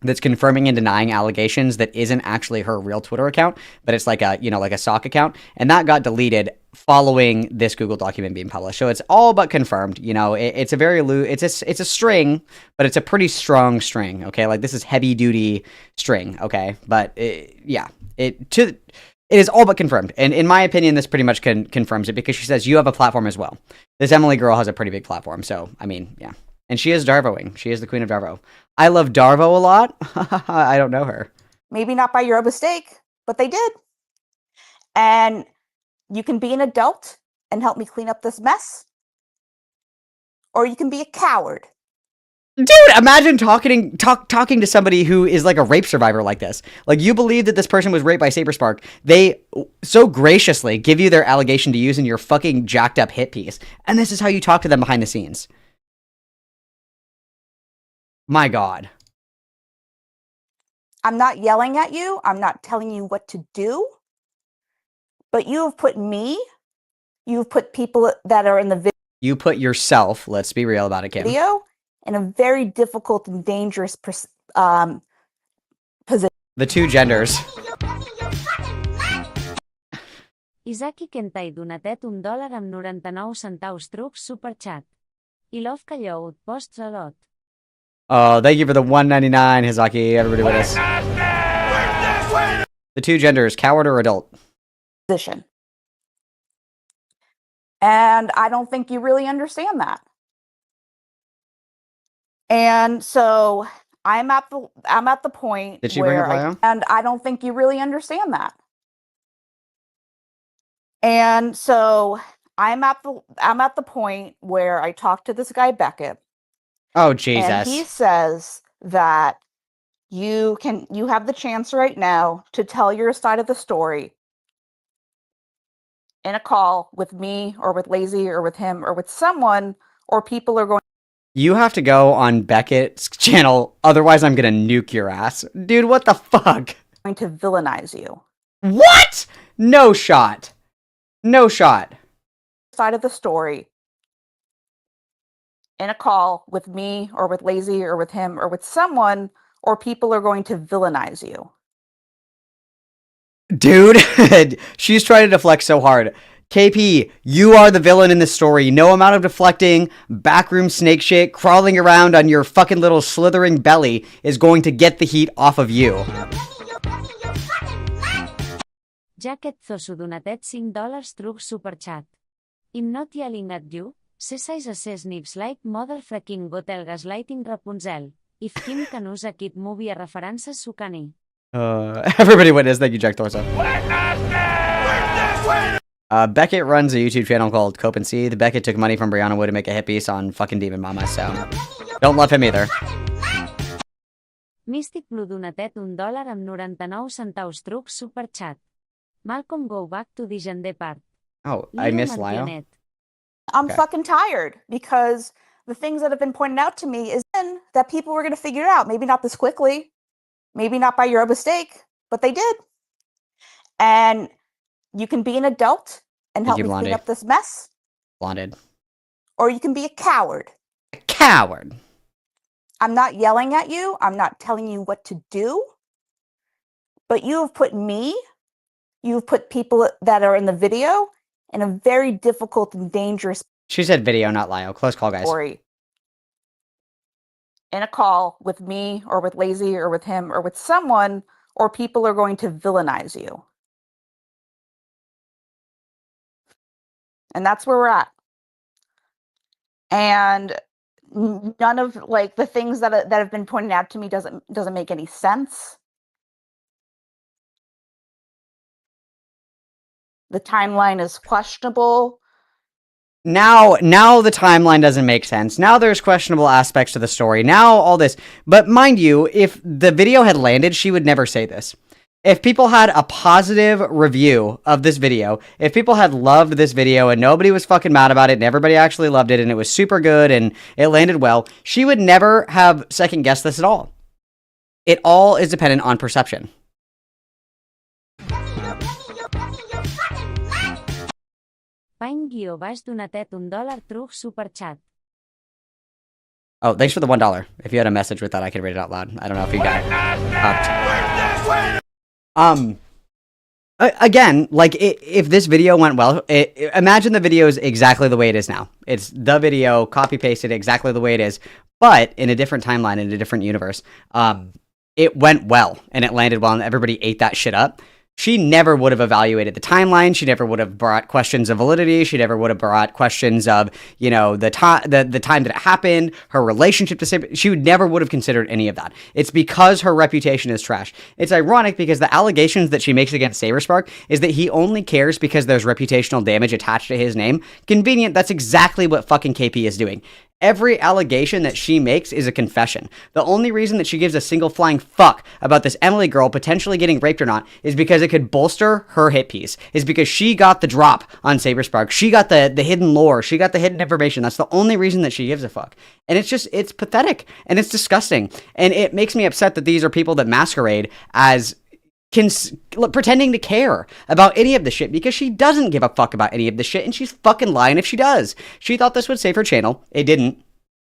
that's confirming and denying allegations that isn't actually her real Twitter account, but it's like a, like a sock account. And that got deleted following this Google document being published. So it's all but confirmed. It's a very it's a string, but it's a pretty strong string. Okay. Like this is heavy duty string. Okay. But it is all but confirmed. And in my opinion, this pretty much confirms it, because she says you have a platform as well. This Emily girl has a pretty big platform. So, I mean, yeah. And she is Darvoing. She is the queen of Darvo. I love Darvo a lot. I don't know her. Maybe not by your own mistake, but they did. And you can be an adult and help me clean up this mess. Or you can be a coward. Dude, imagine talking to somebody who is like a rape survivor like this. Like, you believe that this person was raped by Saberspark. They so graciously give you their allegation to use in your fucking jacked up hit piece. And this is how you talk to them behind the scenes. My God. I'm not yelling at you. I'm not telling you what to do. But you've put people that are in the video. You put yourself, let's be real about it, Kim. In a very difficult and dangerous position. The two genders. Isaki Kentai donatet $1 amb 99 centaus trucs superchat. I love Callou posts a lot. Oh, thank you for the $1.99, Hizaki. Everybody with us. The two genders, coward or adult? Position. And I don't think you really understand that. And so I'm at the point Did she bring up Lyle? And I don't think you really understand that. And so I'm at the point where I talked to this guy Beckett, Oh and he Jesus. says that you have the chance right now to tell your side of the story in a call with me or with Lazy or with him or with someone, or people are going You have to go on Beckett's channel, otherwise I'm gonna nuke your ass. Dude, what the fuck? to villainize you. What? No shot. No shot. Side of the story in a call with me or with Lazy or with him or with someone, or people are going to villainize you. Dude, she's trying to deflect so hard. KP, you are the villain in this story. No amount of deflecting, backroom snake shit, crawling around on your fucking little slithering belly is going to get the heat off of you. Jacket Zosu donatet $5 through superchat. I'm not yelling at you, says nips like mother freaking gotel gaslighting Rapunzel. If Kim can use a kid movie a references su cani. Everybody witness, thank you, Jack Thorso. Beckett runs a YouTube channel called Cope and Seethe. Beckett took money from Brianna Wood to make a hit piece on fucking Demon Mama, so don't love him either. Mystic Blue donatet $1 amb 99 centaus truc superchat. Malcolm go back to the gender part. Oh, I missed Lyle. I'm Okay. fucking tired because the things that have been pointed out to me is that people were going to figure it out. Maybe not this quickly, maybe not by your mistake, but they did. And you can be an adult and help me clean up this mess. Blonded. Or you can be a coward. A coward. I'm not yelling at you. I'm not telling you what to do. But you've put people that are in the video in a very difficult and dangerous She said video, not Lyle. Close call, guys. story. In a call with me or with Lazy or with him or with someone, or people are going to villainize you. And that's where we're at. And none of like the things that have been pointed out to me doesn't make any sense. The timeline is questionable. Now the timeline doesn't make sense. Now there's questionable aspects to the story. Now all this. But mind you, if the video had landed, she would never say this. If people had a positive review of this video, if people had loved this video and nobody was fucking mad about it and everybody actually loved it and it was super good and it landed well, she would never have second guessed this at all. It all is dependent on perception. Pine Guio Baix donatet $1 through superchat. Oh, thanks for the $1. If you had a message with that, I could read it out loud. I don't know if you got it. Again, like, if this video went well, imagine the video is exactly the way it is now. It's the video, copy-pasted exactly the way it is, but in a different timeline, in a different universe. It went well, and it landed well, and everybody ate that shit up. She never would have evaluated the timeline. She never would have brought questions of validity. She never would have brought questions of, you know, the time that it happened, her relationship to Saber. She never would have considered any of that. It's because her reputation is trash. It's ironic because the allegations that she makes against Saberspark is that he only cares because there's reputational damage attached to his name. Convenient. That's exactly what fucking KP is doing. Every allegation that she makes is a confession. The only reason that she gives a single flying fuck about this Emily girl potentially getting raped or not is because it could bolster her hit piece. Is because she got the drop on Saberspark. She got the hidden lore. She got the hidden information. That's the only reason that she gives a fuck. And it's pathetic. And it's disgusting. And it makes me upset that these are people that masquerade as pretending to care about any of the shit, because she doesn't give a fuck about any of the shit, and she's fucking lying if she does. She thought this would save her channel. It didn't.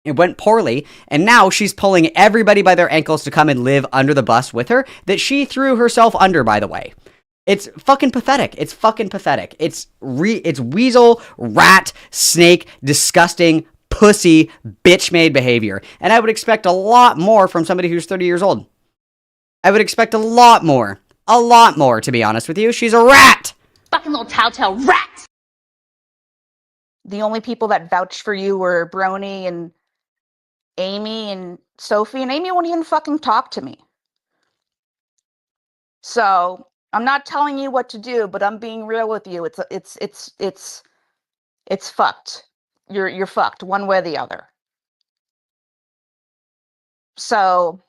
It went poorly, and now she's pulling everybody by their ankles to come and live under the bus with her that she threw herself under, by the way. It's fucking pathetic. It's fucking pathetic. It's weasel, rat, snake, disgusting, pussy, bitch-made behavior. And I would expect a lot more from somebody who's 30 years old. I would expect a lot more, to be honest with you. She's a rat! Fucking little telltale rat! The only people that vouched for you were Brony and Amy and Sophie, and Amy won't even fucking talk to me. So, I'm not telling you what to do, but I'm being real with you. It's it's fucked. You're fucked one way or the other. So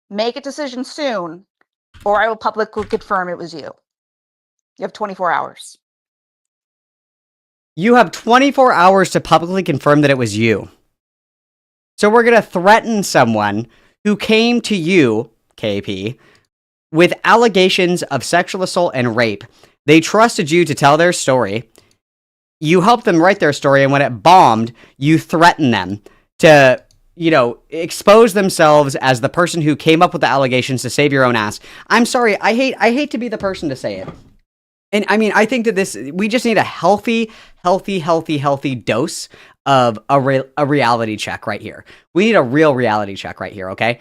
make a decision soon, or I will publicly confirm it was you. You have 24 hours. You have 24 hours to publicly confirm that it was you. So we're going to threaten someone who came to you, KP, with allegations of sexual assault and rape. They trusted you to tell their story. You helped them write their story, and when it bombed, you threatened them to, expose themselves as the person who came up with the allegations to save your own ass. I'm sorry, I hate to be the person to say it. And I mean, I think that we just need a healthy dose of a reality check right here. We need a real reality check right here, okay?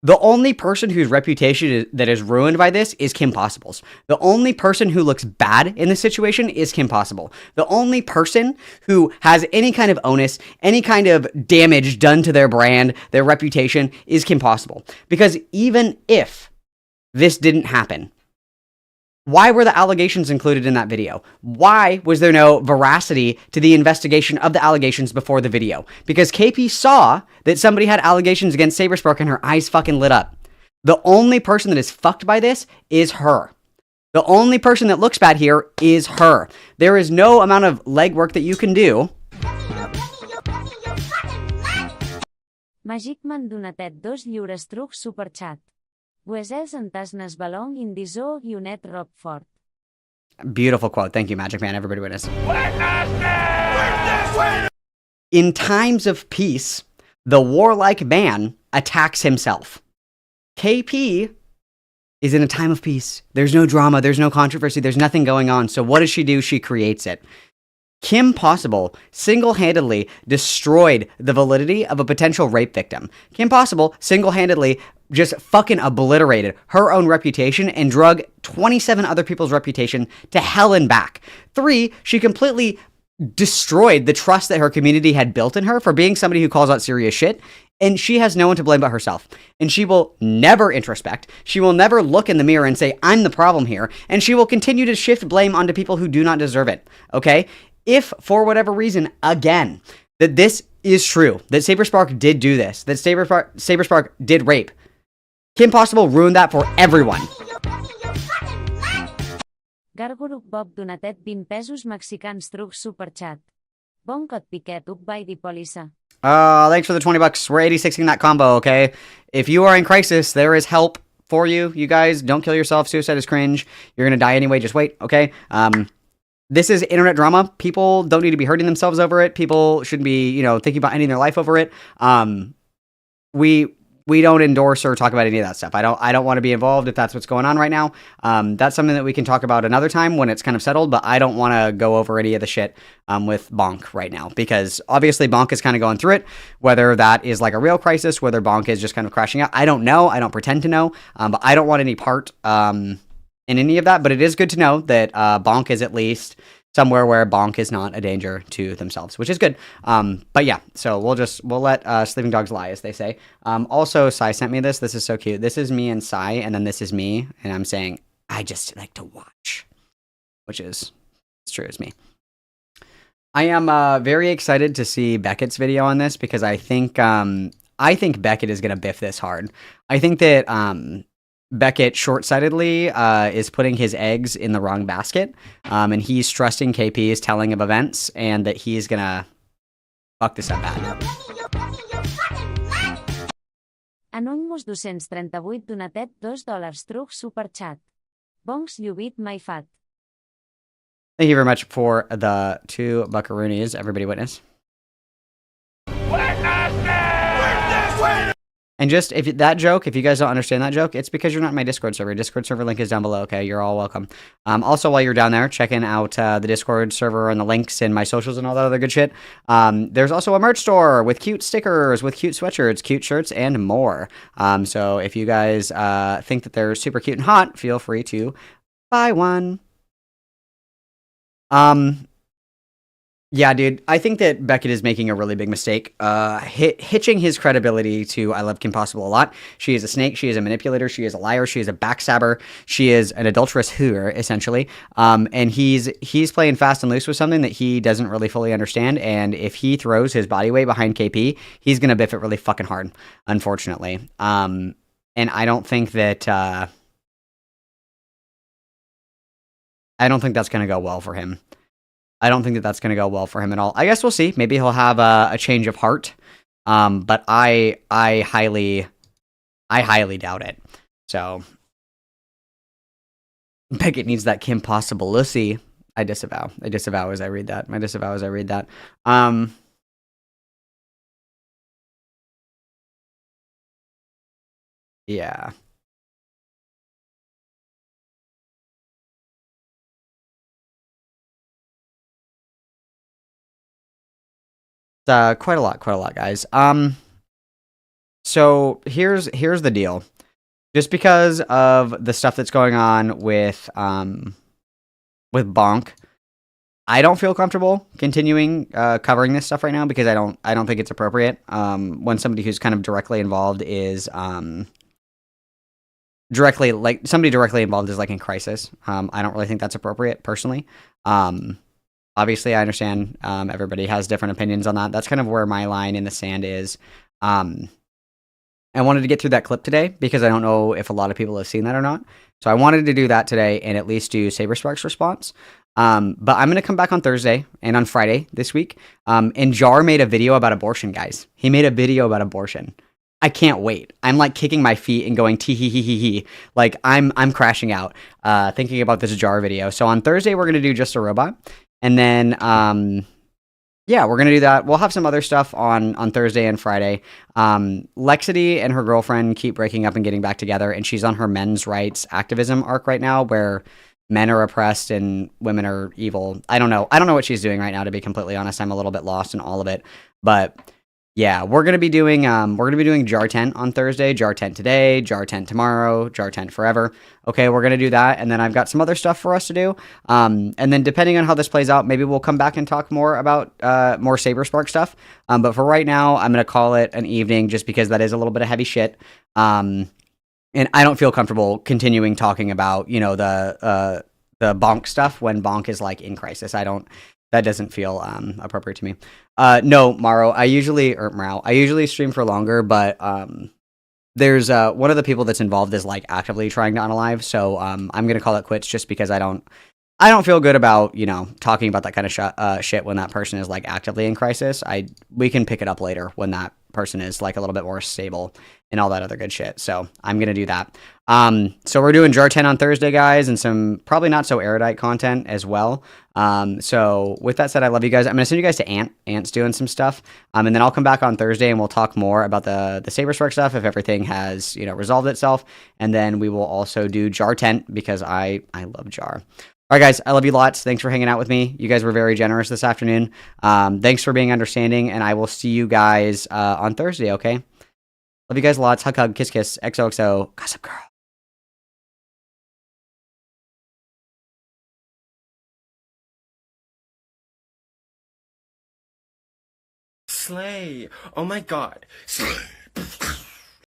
The only person whose reputation that is ruined by this is Kim Possible's. The only person who looks bad in this situation is Kim Possible. The only person who has any kind of onus, any kind of damage done to their brand, their reputation, is Kim Possible. Because even if this didn't happen, why were the allegations included in that video? Why was there no veracity to the investigation of the allegations before the video? Because KP saw that somebody had allegations against Saberspark and her eyes fucking lit up. The only person that is fucked by this is her. The only person that looks bad here is her. There is no amount of legwork that you can do. Magicman donatet 2 lliures trucs superchat. Wesels entasnes balong indisó guionet Rockford. Beautiful quote. Thank you, Magic Man. Everybody witness. In times of peace, the warlike man attacks himself. KP is in a time of peace. There's no drama. There's no controversy. There's nothing going on. So what does she do? She creates it. Kim Possible single-handedly destroyed the validity of a potential rape victim. Kim Possible single-handedly just fucking obliterated her own reputation and drug 27 other people's reputation to hell and back. 3, she completely destroyed the trust that her community had built in her for being somebody who calls out serious shit. And she has no one to blame but herself. And she will never introspect. She will never look in the mirror and say, I'm the problem here. And she will continue to shift blame onto people who do not deserve it. Okay? If, for whatever reason, again, that this is true, that Saberspark did do this, that Saberspark did rape, Kim Possible ruined that for everyone. Garguruk Bob donatet 20 pesos mexicans trucs superchat. Bon cot piquet up by the polissa. Thanks for the $20. We're 86ing that combo, okay? If you are in crisis, there is help for you. You guys, don't kill yourself. Suicide is cringe. You're gonna die anyway. Just wait, okay? This is internet drama. People don't need to be hurting themselves over it. People shouldn't be, thinking about ending their life over it. We don't endorse or talk about any of that stuff. I don't want to be involved if that's what's going on right now. That's something that we can talk about another time when it's kind of settled, but I don't want to go over any of the shit with Bonk right now, because obviously Bonk is kind of going through it. Whether that is like a real crisis, whether Bonk is just kind of crashing out, I don't know. I don't pretend to know, but I don't want any part in any of that. But it is good to know that Bonk is at least somewhere where Bonk is not a danger to themselves, which is good. But yeah, so we'll let sleeping dogs lie, as they say. Also, Sai sent me this. This is so cute. This is me and Sai, and then this is me, and I'm saying, I just like to watch, which is as true as me. I am very excited to see Beckett's video on this, because I think Beckett is going to biff this hard. I think that Beckett short-sightedly is putting his eggs in the wrong basket, and he's trusting KP's telling of events, and that he's gonna fuck this up bad. Anonymous 238 donatet $2 truc superchat. Bonks llubit my fat. Thank you very much for the 2 buckaroonies, everybody witness. And just, if you guys don't understand that joke, it's because you're not in my Discord server. Discord server link is down below, okay? You're all welcome. Also, while you're down there, checking out the Discord server and the links and my socials and all that other good shit, there's also a merch store with cute stickers, with cute sweatshirts, cute shirts, and more. So if you guys think that they're super cute and hot, feel free to buy one. Yeah, dude. I think that Beckett is making a really big mistake. Hitching his credibility to I love Kim Possible a lot. She is a snake. She is a manipulator. She is a liar. She is a backstabber. She is an adulterous hooer, essentially. And he's playing fast and loose with something that he doesn't really fully understand. And if he throws his body weight behind KP, he's gonna biff it really fucking hard, unfortunately. And I don't think that I don't think that's gonna go well for him. I don't think that that's going to go well for him at all. I guess we'll see. Maybe he'll have a change of heart. But I highly doubt it. So Beckett needs that Kim Possibility. I disavow as I read that. I disavow as I read that. Yeah. Quite a lot, guys. So here's the deal. Just because of the stuff that's going on with Bonk, I don't feel comfortable continuing covering this stuff right now because I don't think it's appropriate. When somebody who's kind of directly involved is directly involved is like in crisis. I don't really think that's appropriate personally. Obviously, I understand everybody has different opinions on that. That's kind of where my line in the sand is. I wanted to get through that clip today because I don't know if a lot of people have seen that or not. So I wanted to do that today and at least do Saberspark's response. But I'm going to come back on Thursday and on Friday this week. And Jar made a video about abortion, guys. He made a video about abortion. I can't wait. I'm like kicking my feet and going tee hee hee hee hee. Like I'm crashing out thinking about this Jar video. So on Thursday we're going to do Just a Robot. And then yeah, we're gonna do that. We'll have some other stuff on Thursday and Friday. Lexity and her girlfriend keep breaking up and getting back together, and she's on her men's rights activism arc right now, where men are oppressed and women are evil. I don't know what she's doing right now, to be completely honest. I'm a little bit lost in all of it, but yeah, we're gonna be doing Jar Tent on Thursday, Jar Tent today, Jar Tent tomorrow, Jar Tent forever. Okay, we're gonna do that, and then I've got some other stuff for us to do. And then depending on how this plays out, maybe we'll come back and talk more about more Saberspark stuff. But for right now, I'm gonna call it an evening just because that is a little bit of heavy shit. And I don't feel comfortable continuing talking about the Bonk stuff when Bonk is like in crisis. That doesn't feel appropriate to me. No, Maro. I usually stream for longer, but there's one of the people that's involved is like actively trying to unalive. So I'm gonna call it quits just because I don't feel good about talking about that kind of shit when that person is like actively in crisis. We can pick it up later when that person is like a little bit more stable and all that other good shit. So I'm gonna do that. So we're doing Jar 10 on Thursday, guys, and some probably not so erudite content as well. So with that said, I love you guys. I'm gonna send you guys to Ant. Ant's doing some stuff. And then I'll come back on Thursday and we'll talk more about the Saberspark stuff if everything has resolved itself. And then we will also do Jar 10 because I love Jar. All right, guys, I love you lots. Thanks for hanging out with me. You guys were very generous this afternoon. Thanks for being understanding, and I will see you guys on Thursday, okay? Love you guys lots. Hug, hug, kiss, kiss. XOXO. Gossip Girl. Slay. Oh my god. Slay.